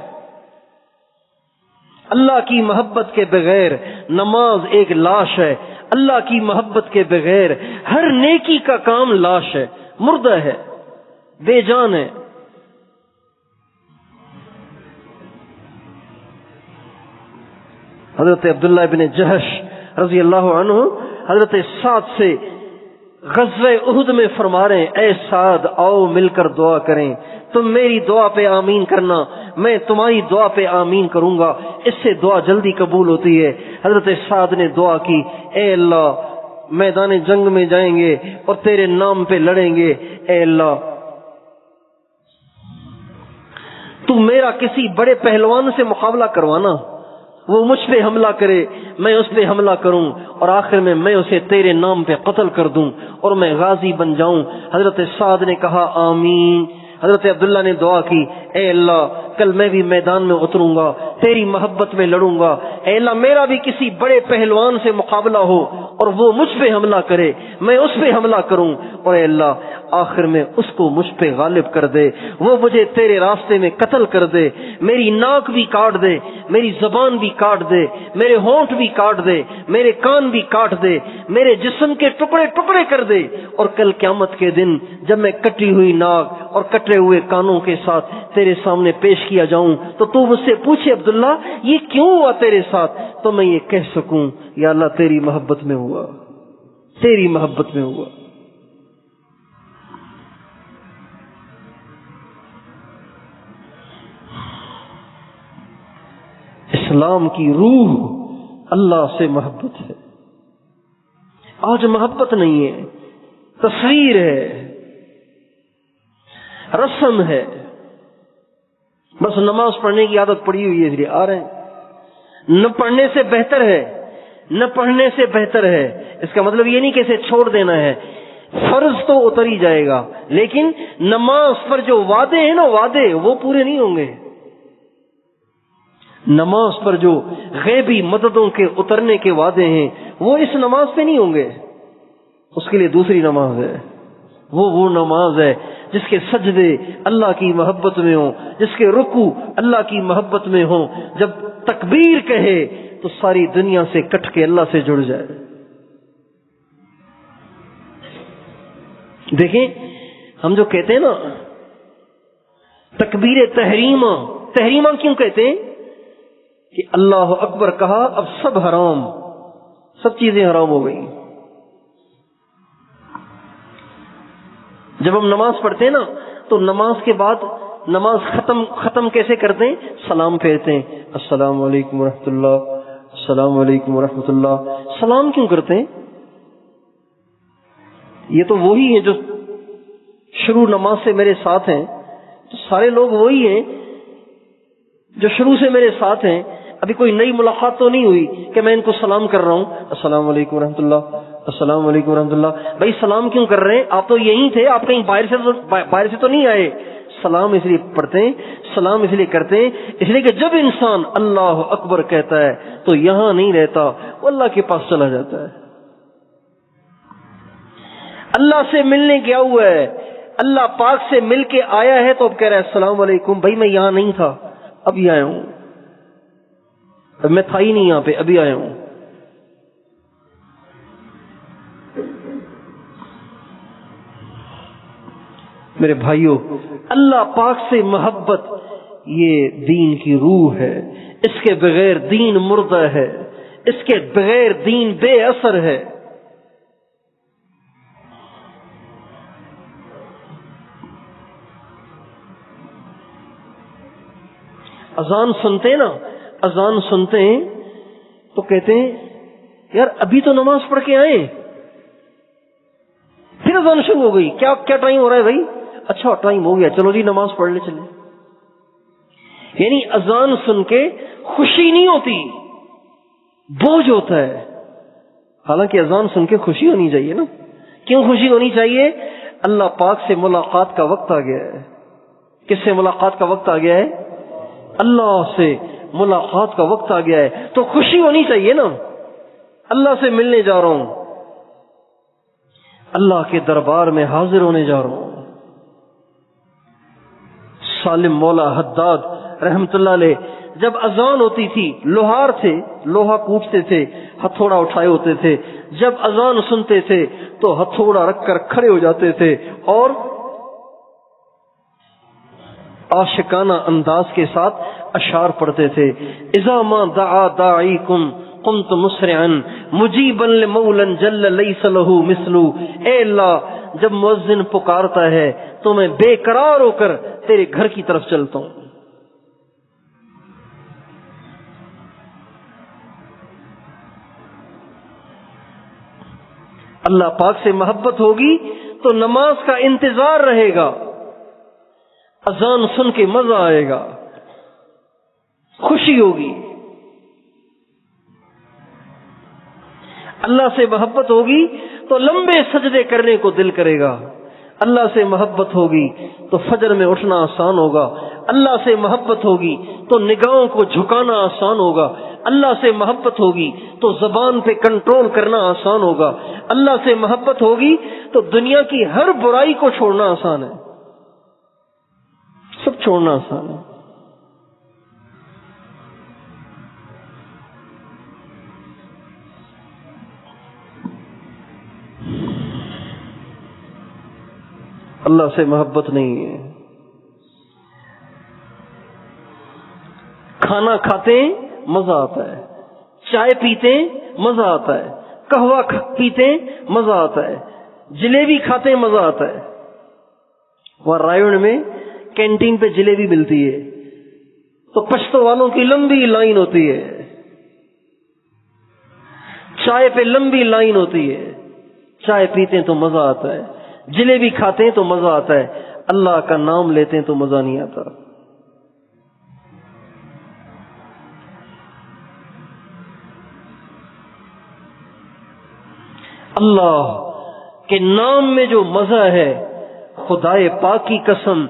اللہ کی محبت کے بغیر نماز ایک لاش ہے. اللہ کی محبت کے بغیر ہر نیکی کا کام لاش ہے, مردہ ہے, بے جان ہے. حضرت عبداللہ بن جہش رضی اللہ عنہ حضرت سعد سے غزوہ احد میں فرما رہے ہیں, اے سعد آؤ مل کر دعا کریں, تم میری دعا پہ آمین کرنا, میں تمہاری دعا پہ آمین کروں گا, اس سے دعا جلدی قبول ہوتی ہے. حضرت سعد نے دعا کی, اے اللہ میدان جنگ میں جائیں گے اور تیرے نام پہ لڑیں گے, اے اللہ تو میرا کسی بڑے پہلوان سے مقابلہ کروانا, وہ مجھ پہ حملہ کرے میں اس پہ حملہ کروں اور آخر میں اسے تیرے نام پہ قتل کر دوں اور میں غازی بن جاؤں. حضرت سعد نے کہا آمین. حضرت عبداللہ نے دعا کی, اے اللہ کل میں بھی میدان میں اتروں گا, تیری محبت میں لڑوں گا, اے اللہ میرا بھی کسی بڑے پہلوان سے مقابلہ ہو اور وہ مجھ پہ حملہ کرے میں اس پہ حملہ کروں, اور اے اللہ آخر میں اس کو مجھ پہ غالب کر دے, وہ مجھے تیرے راستے میں قتل کر دے, میری ناک بھی کاٹ دے, میری زبان بھی کاٹ دے, میرے ہونٹ بھی کاٹ دے, میرے کان بھی کاٹ دے, میرے جسم کے ٹکڑے ٹکڑے کر دے, اور کل قیامت کے دن جب میں کٹی ہوئی ناک اور کٹے ہوئے کانوں کے ساتھ تیرے سامنے پیش کیا جاؤں تو مجھ سے پوچھے عبداللہ یہ کیوں ہوا تیرے ساتھ, تو میں یہ کہہ سکوں یا اللہ تیری محبت میں ہوا, تیری محبت میں ہوا. اسلام کی روح اللہ سے محبت ہے. آج محبت نہیں ہے, تصویر ہے, رسم ہے, بس نماز پڑھنے کی عادت پڑی ہوئی ہے اس لیے آ رہے ہیں. نہ پڑھنے سے بہتر ہے, نہ پڑھنے سے بہتر ہے. اس کا مطلب یہ نہیں کہ اسے چھوڑ دینا ہے, فرض تو اتر ہی جائے گا, لیکن نماز پر جو وعدے ہیں نا, وعدے وہ پورے نہیں ہوں گے. نماز پر جو غیبی مددوں کے اترنے کے وعدے ہیں وہ اس نماز پہ نہیں ہوں گے. اس کے لیے دوسری نماز ہے, وہ نماز ہے جس کے سجدے اللہ کی محبت میں ہوں, جس کے رکوع اللہ کی محبت میں ہوں. جب تکبیر کہے تو ساری دنیا سے کٹ کے اللہ سے جڑ جائے. دیکھیں ہم جو کہتے ہیں نا تکبیر تحریمہ, تحریمہ کیوں کہتے ہیں کہ اللہ اکبر کہا اب سب حرام, سب چیزیں حرام ہو گئی. جب ہم نماز پڑھتے ہیں نا تو نماز کے بعد نماز ختم کیسے کرتے ہیں, سلام پھیرتے ہیں, السلام علیکم ورحمۃ اللہ, السلام علیکم ورحمۃ اللہ. سلام کیوں کرتے ہیں؟ یہ تو وہی ہیں جو شروع نماز سے میرے ساتھ ہیں, تو سارے لوگ وہی ہیں جو شروع سے میرے ساتھ ہیں. ابھی کوئی نئی ملاقات تو نہیں ہوئی کہ میں ان کو سلام کر رہا ہوں, السلام علیکم ورحمۃ اللہ, السلام علیکم ورحمۃ اللہ. بھائی سلام کیوں کر رہے ہیں؟ آپ تو یہی تھے, آپ کہیں باہر سے تو نہیں آئے. سلام اس لیے پڑھتے ہیں, سلام اس لیے کرتے ہیں, اس لیے کہ جب انسان اللہ اکبر کہتا ہے تو یہاں نہیں رہتا, وہ اللہ کے پاس چلا جاتا ہے. اللہ سے ملنے گیا ہوا ہے, اللہ پاک سے مل کے آیا ہے تو اب کہہ رہا ہے السلام علیکم. بھائی میں یہاں نہیں تھا, ابھی آیا ہوں, میں تھا ہی نہیں یہاں پہ, ابھی آیا ہوں. میرے بھائیوں، اللہ پاک سے محبت یہ دین کی روح ہے، اس کے بغیر دین مردہ ہے، اس کے بغیر دین بے اثر ہے۔ اذان سنتے ہیں نا، اذان سنتے ہیں تو کہتے ہیں یار ابھی تو نماز پڑھ کے آئے، پھر اذان شروع ہو گئی، کیا ٹائم ہو رہا ہے بھائی؟ اچھا ٹائم ہو گیا، چلو جی نماز پڑھ لے چلے۔ یعنی اذان سن کے خوشی نہیں ہوتی، بوجھ ہوتا ہے۔ حالانکہ اذان سن کے خوشی ہونی چاہیے نا۔ کیوں خوشی ہونی چاہیے؟ اللہ پاک سے ملاقات کا وقت آ گیا ہے۔ کس سے ملاقات کا وقت آ گیا ہے؟ اللہ سے ملاقات کا وقت آ گیا ہے، تو خوشی ہونی چاہیے نا۔ اللہ سے ملنے جا رہا ہوں، اللہ کے دربار میں حاضر ہونے جا رہا ہوں۔ سالم مولا حداد رحمت اللہ علیہ جب اذان ہوتی تھی، لوہار تھے، لوہا کوٹتے تھے، ہتھوڑا اٹھائے ہوتے تھے، جب اذان سنتے تھے تو ہتھوڑا رکھ کر کھڑے ہو جاتے تھے اور عاشقانہ انداز کے ساتھ اشعار پڑھتے تھے۔ اذا ما دعا داعیکم قمت مسرعا مجیبا لمولا جل لیس له مثل، اے اللہ جب مؤذن پکارتا ہے تو میں بے قرار ہو کر تیرے گھر کی طرف چلتا ہوں۔ اللہ پاک سے محبت ہوگی تو نماز کا انتظار رہے گا، اذان سن کے مزہ آئے گا، خوشی ہوگی۔ اللہ سے محبت ہوگی تو لمبے سجدے کرنے کو دل کرے گا، اللہ سے محبت ہوگی تو فجر میں اٹھنا آسان ہوگا، اللہ سے محبت ہوگی تو نگاہوں کو جھکانا آسان ہوگا، اللہ سے محبت ہوگی تو زبان پہ کنٹرول کرنا آسان ہوگا، اللہ سے محبت ہوگی تو دنیا کی ہر برائی کو چھوڑنا آسان ہے، سب چھوڑنا آسان ہے۔ اللہ سے محبت نہیں ہے۔ کھانا کھاتے ہیں مزہ آتا ہے، چائے پیتے ہیں مزہ آتا ہے، قہوہ پیتے ہیں مزہ آتا ہے، جلیبی کھاتے ہیں مزہ آتا ہے۔ وہاں رائے میں کینٹین پہ جلیبی ملتی ہے تو پشتو والوں کی لمبی لائن ہوتی ہے، چائے پہ لمبی لائن ہوتی ہے، چائے پیتے ہیں تو مزہ آتا ہے، جلیبی کھاتے ہیں تو مزہ آتا ہے، اللہ کا نام لیتے ہیں تو مزہ نہیں آتا۔ اللہ کے نام میں جو مزہ ہے، خدائے پاک کی قسم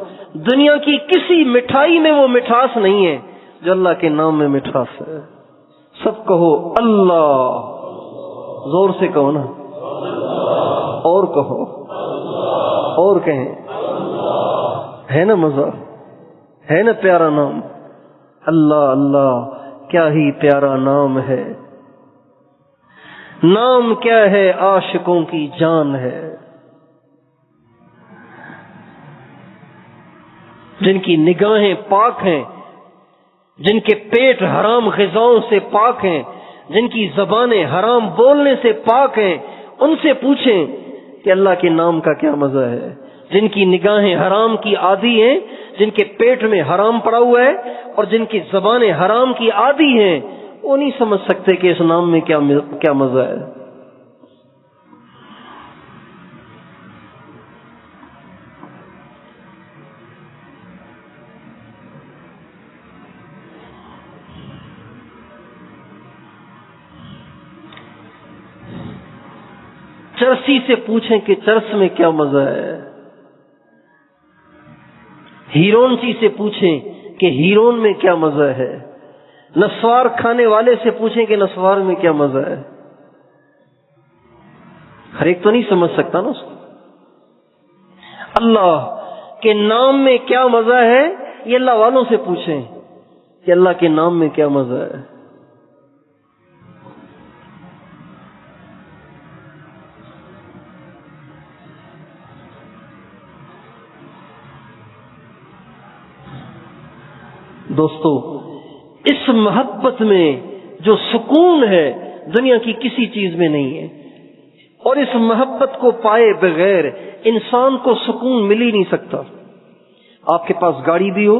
دنیا کی کسی مٹھائی میں وہ مٹھاس نہیں ہے جو اللہ کے نام میں مٹھاس ہے۔ سب کہو اللہ، زور سے کہو نا، اور کہو، اور کہیں، ہے نا مزہ، ہے نا پیارا نام اللہ۔ اللہ کیا ہی پیارا نام ہے، نام کیا ہے عاشقوں کی جان ہے۔ جن کی نگاہیں پاک ہیں، جن کے پیٹ حرام غذاؤں سے پاک ہیں، جن کی زبانیں حرام بولنے سے پاک ہیں، ان سے پوچھیں کہ اللہ کے نام کا کیا مزہ ہے۔ جن کی نگاہیں حرام کی عادی ہیں، جن کے پیٹ میں حرام پڑا ہوا ہے اور جن کی زبانیں حرام کی عادی ہیں، وہ نہیں سمجھ سکتے کہ اس نام میں کیا مزہ ہے۔ چرسی سے پوچھیں کہ چرس میں کیا مزہ ہے، ہیرونچی سے پوچھیں کہ ہیرون میں کیا مزہ ہے، نسوار کھانے والے سے پوچھیں کہ نسوار میں کیا مزہ ہے۔ ہر ایک تو نہیں سمجھ سکتا نا اس کو۔ اللہ کے نام میں کیا مزہ ہے، یہ اللہ والوں سے پوچھیں کہ اللہ کے نام میں کیا مزہ ہے۔ دوستو اس محبت میں جو سکون ہے دنیا کی کسی چیز میں نہیں ہے، اور اس محبت کو پائے بغیر انسان کو سکون مل ہی نہیں سکتا۔ آپ کے پاس گاڑی بھی ہو،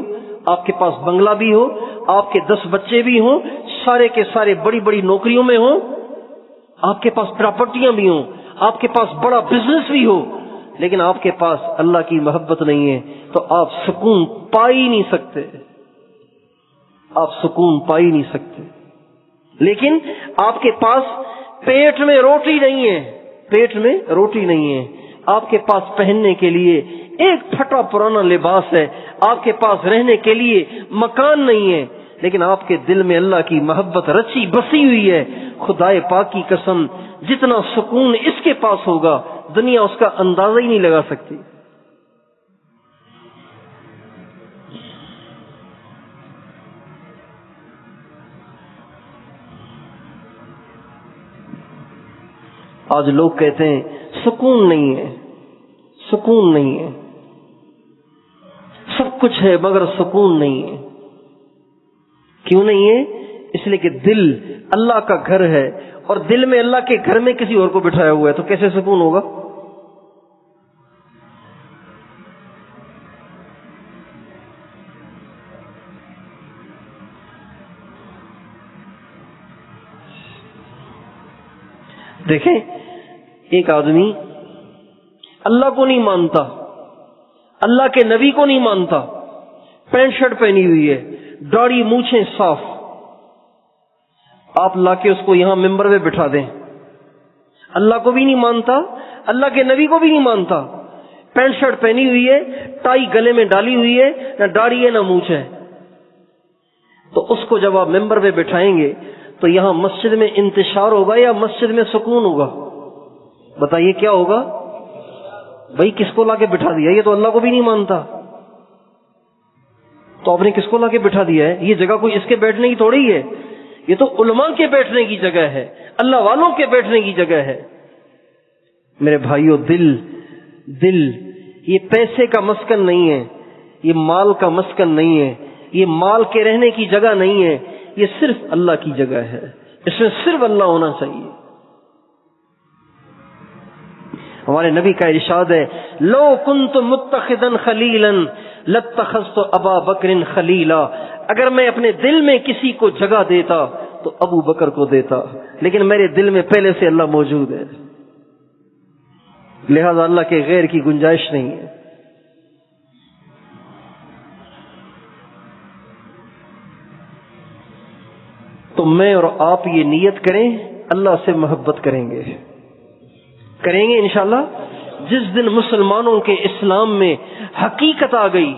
آپ کے پاس بنگلہ بھی ہو، آپ کے 10 بچے بھی ہوں، سارے کے سارے بڑی بڑی نوکریوں میں ہوں، آپ کے پاس پراپرٹیاں بھی ہوں، آپ کے پاس بڑا بزنس بھی ہو، لیکن آپ کے پاس اللہ کی محبت نہیں ہے تو آپ سکون پا ہی نہیں سکتے، آپ سکون پا ہی نہیں سکتے۔ لیکن آپ کے پاس پیٹ میں روٹی نہیں ہے، پیٹ میں روٹی نہیں ہے، آپ کے پاس پہننے کے لیے ایک پھٹا پرانا لباس ہے، آپ کے پاس رہنے کے لیے مکان نہیں ہے، لیکن آپ کے دل میں اللہ کی محبت رچی بسی ہوئی ہے۔ خدائے پاک کی قسم، جتنا سکون اس کے پاس ہوگا دنیا اس کا اندازہ ہی نہیں لگا سکتی۔ آج لوگ کہتے ہیں سکون نہیں ہے، سکون نہیں ہے، سب کچھ ہے مگر سکون نہیں ہے۔ کیوں نہیں ہے؟ اس لیے کہ دل اللہ کا گھر ہے، اور دل میں اللہ کے گھر میں کسی اور کو بٹھایا ہوا ہے، تو کیسے سکون ہوگا؟ دیکھیں، ایک آدمی اللہ کو نہیں مانتا، اللہ کے نبی کو نہیں مانتا، پینٹ شرٹ پہنی ہوئی ہے، داڑھی مونچھیں صاف، آپ لا کے اس کو یہاں ممبر میں بٹھا دیں، اللہ کو بھی نہیں مانتا، اللہ کے نبی کو بھی نہیں مانتا، پینٹ شرٹ پہنی ہوئی ہے، ٹائی گلے میں ڈالی ہوئی ہے، نہ داڑھی ہے نہ مونچھ ہے، تو اس کو جب آپ ممبر میں بٹھائیں گے تو یہاں مسجد میں انتشار ہوگا یا مسجد میں سکون ہوگا؟ بتائیے کیا ہوگا؟ بھائی کس کو لا کے بٹھا دیا؟ یہ تو اللہ کو بھی نہیں مانتا، تو آپ نے کس کو لا کے بٹھا دیا ہے؟ یہ جگہ کوئی اس کے بیٹھنے کی تھوڑی ہے، یہ تو علماء کے بیٹھنے کی جگہ ہے، اللہ والوں کے بیٹھنے کی جگہ ہے۔ میرے بھائیوں، دل یہ پیسے کا مسکن نہیں ہے، یہ مال کا مسکن نہیں ہے، یہ مال کے رہنے کی جگہ نہیں ہے، یہ صرف اللہ کی جگہ ہے، اس میں صرف اللہ ہونا چاہیے۔ ہمارے نبی کا ارشاد ہے، لو کنت متخذا خلیلا لاتخذت ابا بکر خلیلا، اگر میں اپنے دل میں کسی کو جگہ دیتا تو ابو بکر کو دیتا، لیکن میرے دل میں پہلے سے اللہ موجود ہے، لہذا اللہ کے غیر کی گنجائش نہیں ہے۔ تو میں اور آپ یہ نیت کریں، اللہ سے محبت کریں گے انشاءاللہ۔ جس دن مسلمانوں کے اسلام میں حقیقت آ گئی،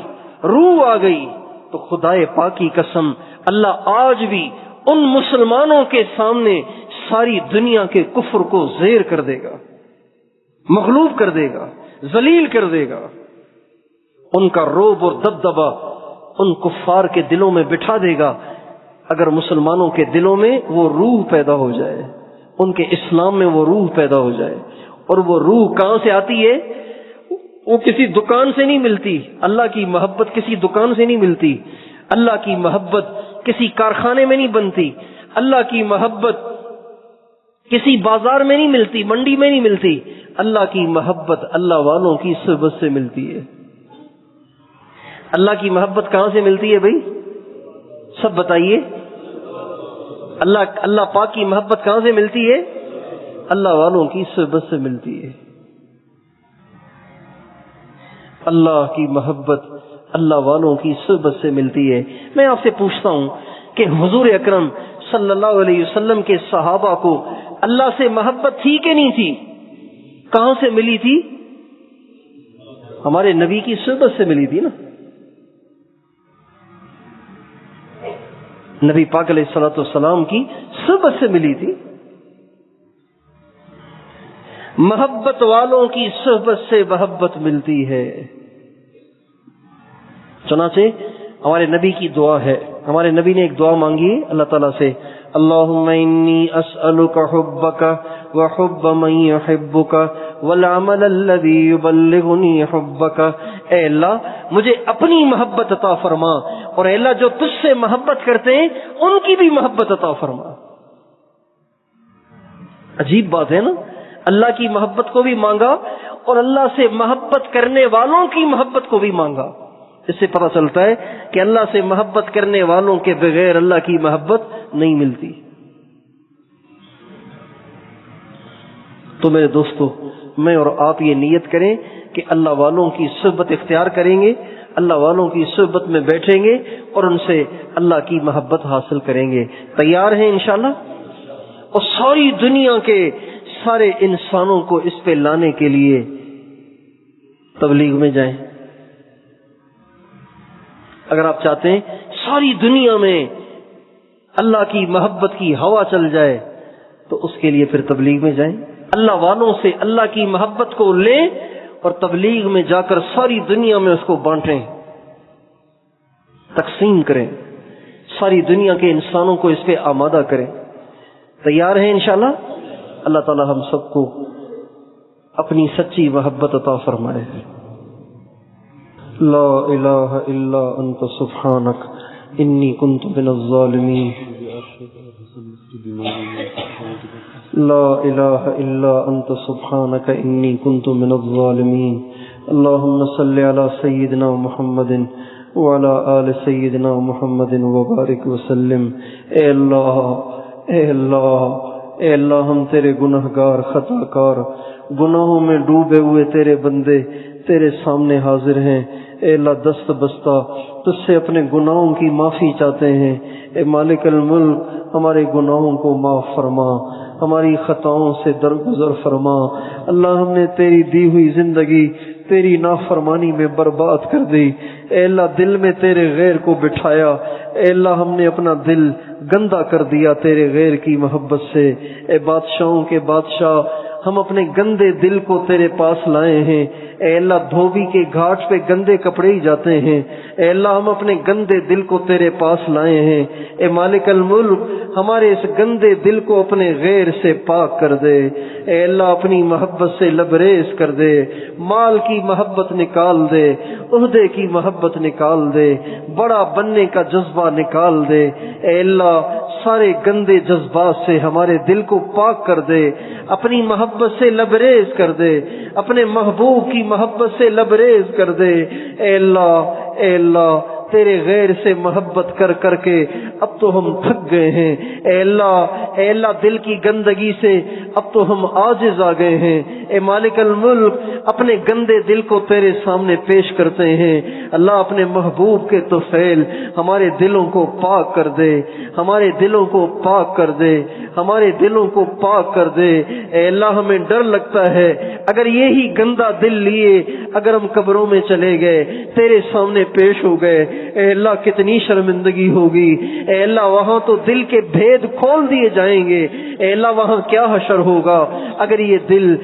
روح آ گئی، تو خدائے پاک کی قسم اللہ آج بھی ان مسلمانوں کے سامنے ساری دنیا کے کفر کو زیر کر دے گا، مغلوب کر دے گا، ذلیل کر دے گا، ان کا روب اور دبدبا ان کفار کے دلوں میں بٹھا دے گا، اگر مسلمانوں کے دلوں میں وہ روح پیدا ہو جائے، ان کے اسلام میں وہ روح پیدا ہو جائے۔ اور وہ روح کہاں سے آتی ہے؟ وہ کسی دکان سے نہیں ملتی، اللہ کی محبت کسی دکان سے نہیں ملتی، اللہ کی محبت کسی کارخانے میں نہیں بنتی، اللہ کی محبت کسی بازار میں نہیں ملتی، منڈی میں نہیں ملتی، اللہ کی محبت اللہ والوں کی صحبت سے ملتی ہے۔ اللہ کی محبت کہاں سے ملتی ہے بھائی؟ سب بتائیے، اللہ پاک کی محبت کہاں سے ملتی ہے؟ اللہ والوں کی صحبت سے ملتی ہے۔ اللہ کی محبت اللہ والوں کی صحبت سے ملتی ہے۔ میں آپ سے پوچھتا ہوں کہ حضور اکرم صلی اللہ علیہ وسلم کے صحابہ کو اللہ سے محبت تھی کہ نہیں تھی؟ کہاں سے ملی تھی؟ ہمارے نبی کی صحبت سے ملی تھی نا۔ نبی پاک علیہ الصلوۃ والسلام کی صحبت سے ملی تھی۔ محبت والوں کی صحبت سے محبت ملتی ہے۔ چنانچہ ہمارے نبی کی دعا ہے، ہمارے نبی نے ایک دعا مانگی ہے اللہ تعالیٰ سے، اللہم انی اسألک حبک وحب من یحبک والعمل الذي يبلغني حبك، اے اللہ مجھے اپنی محبت عطا فرما، اور اے اللہ جو تجھ سے محبت کرتے ہیں ان کی بھی محبت عطا فرما۔ عجیب بات ہے نا، اللہ کی محبت کو بھی مانگا اور اللہ سے محبت کرنے والوں کی محبت کو بھی مانگا۔ اس سے پتہ چلتا ہے کہ اللہ سے محبت کرنے والوں کے بغیر اللہ کی محبت نہیں ملتی۔ تو میرے دوستو، میں اور آپ یہ نیت کریں کہ اللہ والوں کی صحبت اختیار کریں گے، اللہ والوں کی صحبت میں بیٹھیں گے اور ان سے اللہ کی محبت حاصل کریں گے۔ تیار ہیں انشاءاللہ؟ اور ساری دنیا کے سارے انسانوں کو اس پہ لانے کے لیے تبلیغ میں جائیں۔ اگر آپ چاہتے ہیں ساری دنیا میں اللہ کی محبت کی ہوا چل جائے تو اس کے لیے پھر تبلیغ میں جائیں، اللہ والوں سے اللہ کی محبت کو لیں اور تبلیغ میں جا کر ساری دنیا میں اس کو بانٹیں، تقسیم کریں، ساری دنیا کے انسانوں کو اس پہ آمادہ کریں۔ تیار ہیں انشاءاللہ؟ اللہ تعالی ہم سب کو اپنی سچی محبت عطا فرمائے۔ لا الہ الا انت سبحانک انی کنت من الظالمین، لا الہ الا انت سبحانک انی کنت من الظالمین۔ اللہم صلی علی سیدنا محمد وعلی آل سیدنا محمد وبارک وسلم۔ اے اللہ، اے اللہ، اے اللہ، ہم تیرے گنہگار، خطا کار، گناہوں میں ڈوبے ہوئے تیرے بندے تیرے سامنے حاضر ہیں۔ اے اللہ، دست بستہ تجھ سے اپنے گناہوں کی معافی چاہتے ہیں۔ اے مالک الملک، ہمارے گناہوں کو معاف فرما، ہماری خطاؤں سے درگزر فرما۔ اللہ، ہم نے تیری دی ہوئی زندگی تیری نافرمانی میں برباد کر دی۔ اے اللہ، دل میں تیرے غیر کو بٹھایا۔ اے اللہ، ہم نے اپنا دل گندا کر دیا تیرے غیر کی محبت سے۔ اے بادشاہوں کے بادشاہ، ہم اپنے گندے دل کو تیرے پاس لائے ہیں۔ اے اللہ، دھوبی کے گھاٹ پہ گندے کپڑے ہی جاتے ہیں۔ اے اللہ، ہم اپنے گندے دل کو تیرے پاس لائے ہیں۔ اے مالک الملک، ہمارے اس گندے دل کو اپنے غیر سے پاک کر دے۔ اے اللہ، اپنی محبت سے لبریز کر دے، مال کی محبت نکال دے، عہدے کی محبت نکال دے، بڑا بننے کا جذبہ نکال دے۔ اے اللہ، سارے گندے جذبات سے ہمارے دل کو پاک کر دے، اپنی محبت سے لبریز کر دے، اپنے محبوب کی محبت سے لبریز کر دے۔ اے اللہ، اے اللہ، تیرے غیر سے محبت کر کر کے اب تو ہم تھک گئے ہیں۔ اے اللہ، دل کی گندگی سے اب تو ہم عاجز آ گئے ہیں۔ اے مالک الملک، اپنے گندے دل کو تیرے سامنے پیش کرتے ہیں۔ اللہ، اپنے محبوب کے طفیل ہمارے دلوں کو پاک کر دے، ہمارے دلوں کو پاک کر دے، ہمارے دلوں کو پاک کر دے۔ اے اللہ، ہمیں ڈر لگتا ہے اگر یہی گندا دل لیے اگر ہم قبروں میں چلے گئے، تیرے سامنے پیش ہو گئے، اے اللہ کتنی شرمندگی ہوگی۔ اے اللہ، وہاں تو دل کے بھید کھول دیے جائیں گے۔ اے اللہ، وہاں کیا حشر ہوگا اگر یہ دل،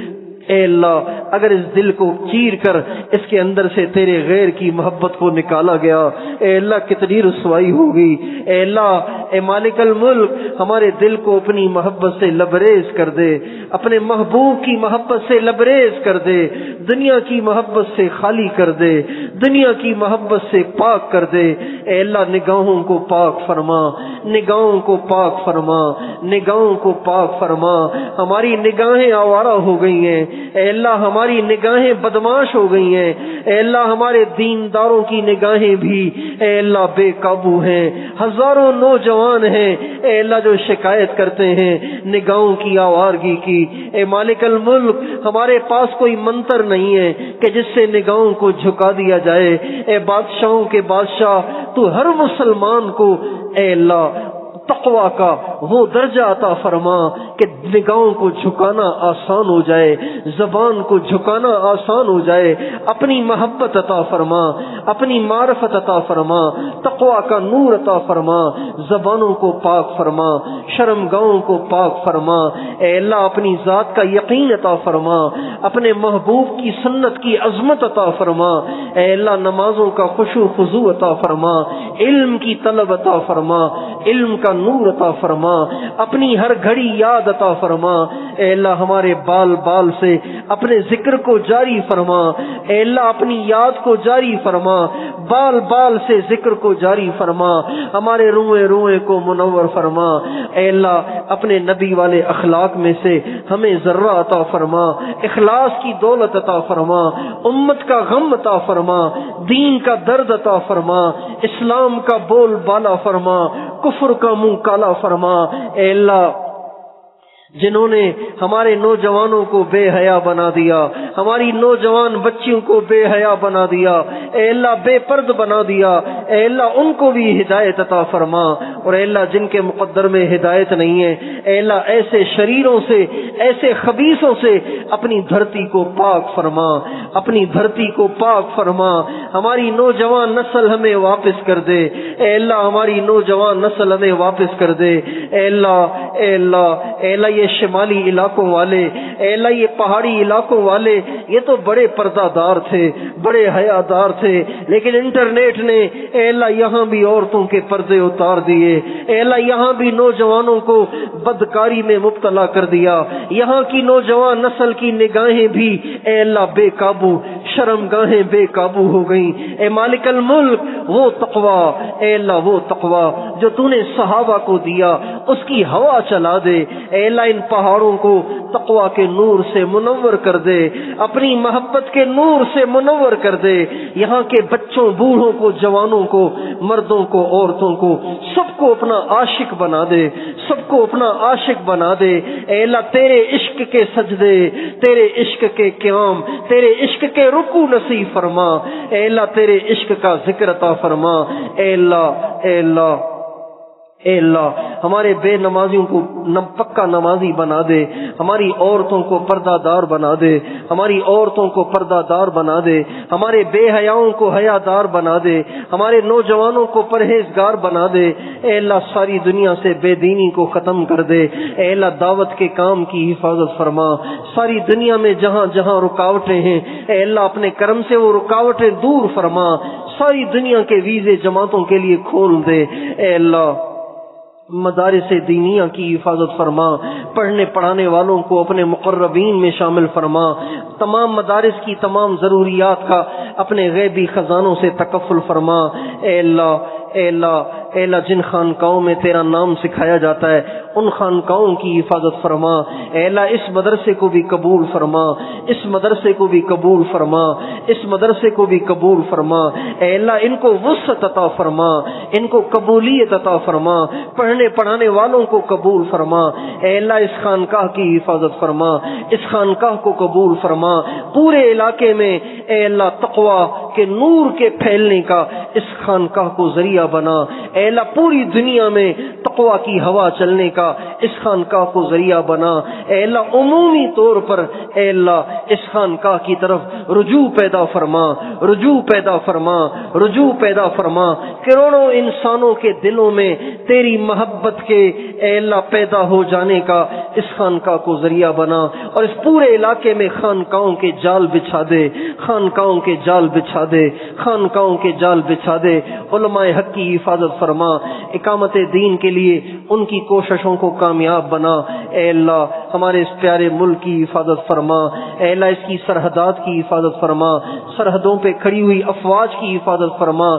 اے اللہ، اگر اس دل کو چیر کر اس کے اندر سے تیرے غیر کی محبت کو نکالا گیا، اے اللہ کتنی رسوائی ہوگی۔ اے اللہ، اے مالک الملک، ہمارے دل کو اپنی محبت سے لبریز کر دے، اپنے محبوب کی محبت سے لبریز کر دے، دنیا کی محبت سے خالی کر دے، دنیا کی محبت سے پاک کر دے۔ اے اللہ، نگاہوں کو پاک فرما، نگاہوں کو پاک فرما، نگاہوں کو پاک فرما۔ ہماری نگاہیں آوارہ ہو گئی ہیں، اے اللہ، ہماری نگاہیں بدماش ہو گئی ہیں۔ اے اللہ، ہمارے دینداروں کی نگاہیں بھی اے اللہ بے قابو ہیں، ہزاروں نوجوان ہیں اے اللہ جو شکایت کرتے ہیں نگاہوں کی آوارگی کی۔ اے مالک الملک، ہمارے پاس کوئی منتر نہیں ہے کہ جس سے نگاہوں کو جھکا دیا جائے۔ اے بادشاہوں کے بادشاہ، تو ہر مسلمان کو اے اللہ تقوی کا وہ درجہ عطا فرما کہ نگاہوں کو جھکانا آسان ہو جائے، زبان کو جھکانا آسان ہو جائے۔ اپنی محبت عطا فرما، اپنی معرفت عطا فرما، تقوی کا نور عطا فرما، زبانوں کو پاک فرما، شرمگاہوں کو پاک فرما۔ اے اللہ، اپنی ذات کا یقین عطا فرما، اپنے محبوب کی سنت کی عظمت عطا فرما۔ اے اللہ، نمازوں کا خشوع خضوع عطا فرما۔ علم کی طلب عطا فرما، علم کا نور عطا فرما، اپنی ہر گھڑی یاد عطا فرما۔ اے اللہ ہمارے بال بال سے اپنے ذکر کو جاری فرما، اے اللہ اپنی یاد کو جاری فرما، بال بال سے ذکر کو جاری فرما، ہمارے روئے روئے کو منور فرما۔ اے اللہ اپنے نبی والے اخلاق میں سے ہمیں ذرہ عطا فرما، اخلاص کی دولت عطا فرما، امت کا غم عطا فرما، دین کا درد عطا فرما، اسلام کا بول بالا فرما، کفر کا منہ کالا فرما۔ اے اللہ جنہوں نے ہمارے نوجوانوں کو بے حیا بنا دیا، ہماری نوجوان بچیوں کو بے حیا بنا دیا، اے اللہ بے پرد بنا دیا، اے اللہ ان کو بھی ہدایت عطا فرما۔ اور اے اللہ جن کے مقدر میں ہدایت نہیں ہے، اے اللہ ایسے شریروں سے، ایسے خبیثوں سے اپنی دھرتی کو پاک فرما، اپنی دھرتی کو پاک فرما۔ ہماری نوجوان نسل ہمیں واپس کر دے، اے اللہ ہماری نوجوان نسل ہمیں واپس کر دے۔ اے اللہ اے اللہ اے اللہ یہ شمالی علاقوں والے، اے اللہ یہ پہاڑی علاقوں والے، یہ تو بڑے پردہ دار تھے، بڑے حیا دار تھے، لیکن انٹرنیٹ نے اے اللہ یہاں بھی عورتوں کے پردے اتار دیے، اے اللہ یہاں بھی نوجوانوں کو بدکاری میں مبتلا کر دیا، یہاں کی نوجوان نسل کی نگاہیں بھی اے اللہ بے قابو، شرم گاہیں بے قابو ہو گئیں۔ اے مالک الملک وہ تقوی، اے اللہ وہ تقوی جو تو نے صحابہ کو دیا اس کی ہوا چلا دے، اے اللہ ان پہاڑوں کو تقوی کے نور سے منور کر دے، اپنی محبت کے نور سے منور کر دے، یہاں کے بچوں بوڑھوں کو، جوانوں کو، مردوں کو، عورتوں کو، سب کو اپنا عاشق بنا دے، سب کو اپنا عاشق بنا دے۔ اے اللہ تیرے عشق کے سجدے، تیرے عشق کے قیام، تیرے عشق کے رکوع نصیب فرما، اے اللہ تیرے عشق کا ذکر عطا فرما۔ اے اللہ اے اللہ اے اللہ ہمارے بے نمازیوں کو پکا نمازی بنا دے، ہماری عورتوں کو پردہ دار بنا دے، ہماری عورتوں کو پردہ دار بنا دے، ہمارے بے حیاؤں کو حیا دار بنا دے، ہمارے نوجوانوں کو پرہیزگار بنا دے۔ اے اللہ ساری دنیا سے بے دینی کو ختم کر دے، اے اللہ دعوت کے کام کی حفاظت فرما، ساری دنیا میں جہاں جہاں رکاوٹیں ہیں اے اللہ اپنے کرم سے وہ رکاوٹیں دور فرما، ساری دنیا کے ویزے جماعتوں کے لیے کھول دے۔ اے اللہ مدارس دینیہ کی حفاظت فرما، پڑھنے پڑھانے والوں کو اپنے مقربین میں شامل فرما، تمام مدارس کی تمام ضروریات کا اپنے غیبی خزانوں سے تکفل فرما۔ اے اللہ اے اللہ اے اللہ جن خانقاہوں میں تیرا نام سکھایا جاتا ہے ان خانقاہوں کی حفاظت فرما۔ اے اللہ اس مدرسے کو بھی قبول فرما، اس مدرسے کو بھی قبول فرما، اس مدرسے کو بھی قبول فرما۔ اے اللہ ان کو وسعت عطا فرما، ان کو قبولیت عطا فرما، پڑھنے پڑھانے والوں کو قبول فرما۔ اے اللہ اس خانقاہ کی حفاظت فرما، اس خانقاہ کو قبول فرما، پورے علاقے میں اے اللہ تقوی کے نور کے پھیلنے کا اس خانقاہ کو ذریعہ بنا۔ اے اللہ پوری دنیا میں تقوی کی ہوا چلنے کا اس خانقاہ کو ذریعہ بنا۔ اے اللہ عمومی طور پر اے اللہ اس خانقاہ کی طرف رجوع پیدا فرما، رجوع پیدا فرما، رجوع پیدا فرما۔ کروڑوں انسانوں کے دلوں میں تیری محبت کے اے اللہ پیدا ہو جانے کا اس خانقاہ کو ذریعہ بنا، اور اس پورے علاقے میں خانقاہوں کے جال بچھا دے، خانقاہوں کے جال بچھا دے، خانقاہوں کے جال بچھا دے۔ علماء حق کی حفاظت فرما، اقامت دین کے لیے ان کی کوششوں کو کامیاب بنا۔ اے اللہ ہمارے اس پیارے ملک کی حفاظت فرما، اے اللہ اس کی سرحدات کی حفاظت فرما، سرحدوں پہ کھڑی ہوئی افواج کی حفاظت فرما،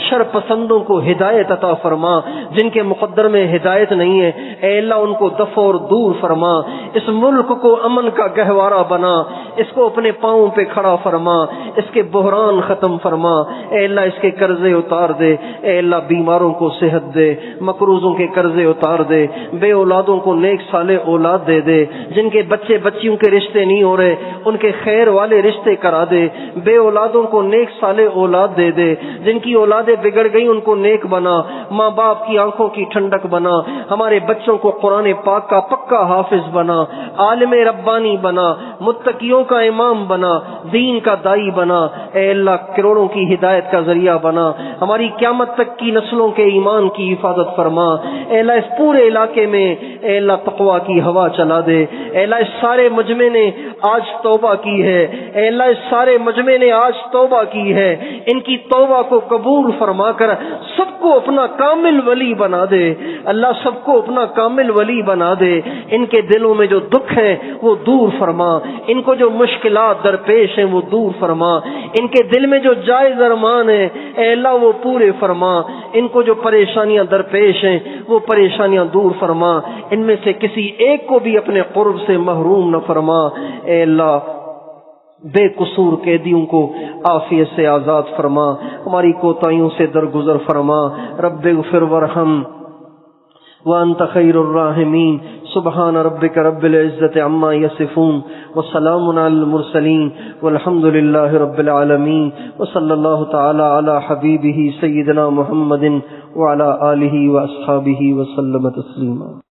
شر پسندوں کو ہدایت عطا فرما، جن کے مقدر میں ہدایت نہیں ہے اے اللہ ان کو دفع اور دور فرما، اس ملک کو امن کا گہوارہ بنا، اس کو اپنے پاؤں پہ کھڑا فرما، اس کے بحران ختم فرما، اے اللہ اس کے قرضے اتار دے، اے اللہ بیماروں کو صحت دے، مقروضوں کے قرضے اتار دے، بے اولادوں کو نیک صالح اولاد دے دے، جن کے بچے بچیوں کے رشتے نہیں ہو رہے ان کے خیر والے رشتے کرا دے، بے اولادوں کو نیک صالح اولاد دے دے، جن کی اولادیں بگڑ گئی ان کو نیک بنا، ماں باپ کی آنکھوں کی ٹھنڈک بنا، ہمارے بچوں کو قرآن پاک کا پکا حافظ بنا، عالم ربانی بنا، متقیوں کا امام بنا، دین کا دائی بنا، اے اللہ کروڑوں کی ہدایت کا ذریعہ بنا، ہماری قیامت تک کی نسلوں کے ایمان کی حفاظت فرما۔ اے اللہ اس پورے علاقے میں اے اللہ تقویٰ کی ہوا چلا دے۔ اے اللہ اس سارے مجمع نے آج توبہ کی ہے، اے اللہ اس سارے مجمع نے آج توبہ کی ہے، ان کی توبہ کو قبول فرما کر سب کو اپنا کامل ولی بنا دے۔ اللہ سب کو اپنا کامل ولی بنا دے، ان کے دلوں میں جو دکھ ہیں وہ دور فرما، ان کو جو مشکلات درپیش ہیں وہ دور فرما، ان کے دل میں جو جائز ارمان ہیں اے اللہ وہ پورے فرما، ان کو جو پریشانیاں درپیش ہیں وہ پریشانیاں دور فرما، ان میں سے کسی ایک کو بھی اپنے قرب سے محروم نہ فرما۔ اے اللہ بے قصور قیدیوں کو عافیت سے آزاد فرما، ہماری کوتاہیوں سے درگزر فرما۔ رب اغفر وارحم وانت خیر الراحمین۔ سبحان ربک رب العزت عما یصفون وسلام علی المرسلین والحمد للہ رب العالمین، وصلی اللہ تعالی علی حبیبہ سیدنا محمد وعلی آلہ واصحابہ وسلم تسلیما۔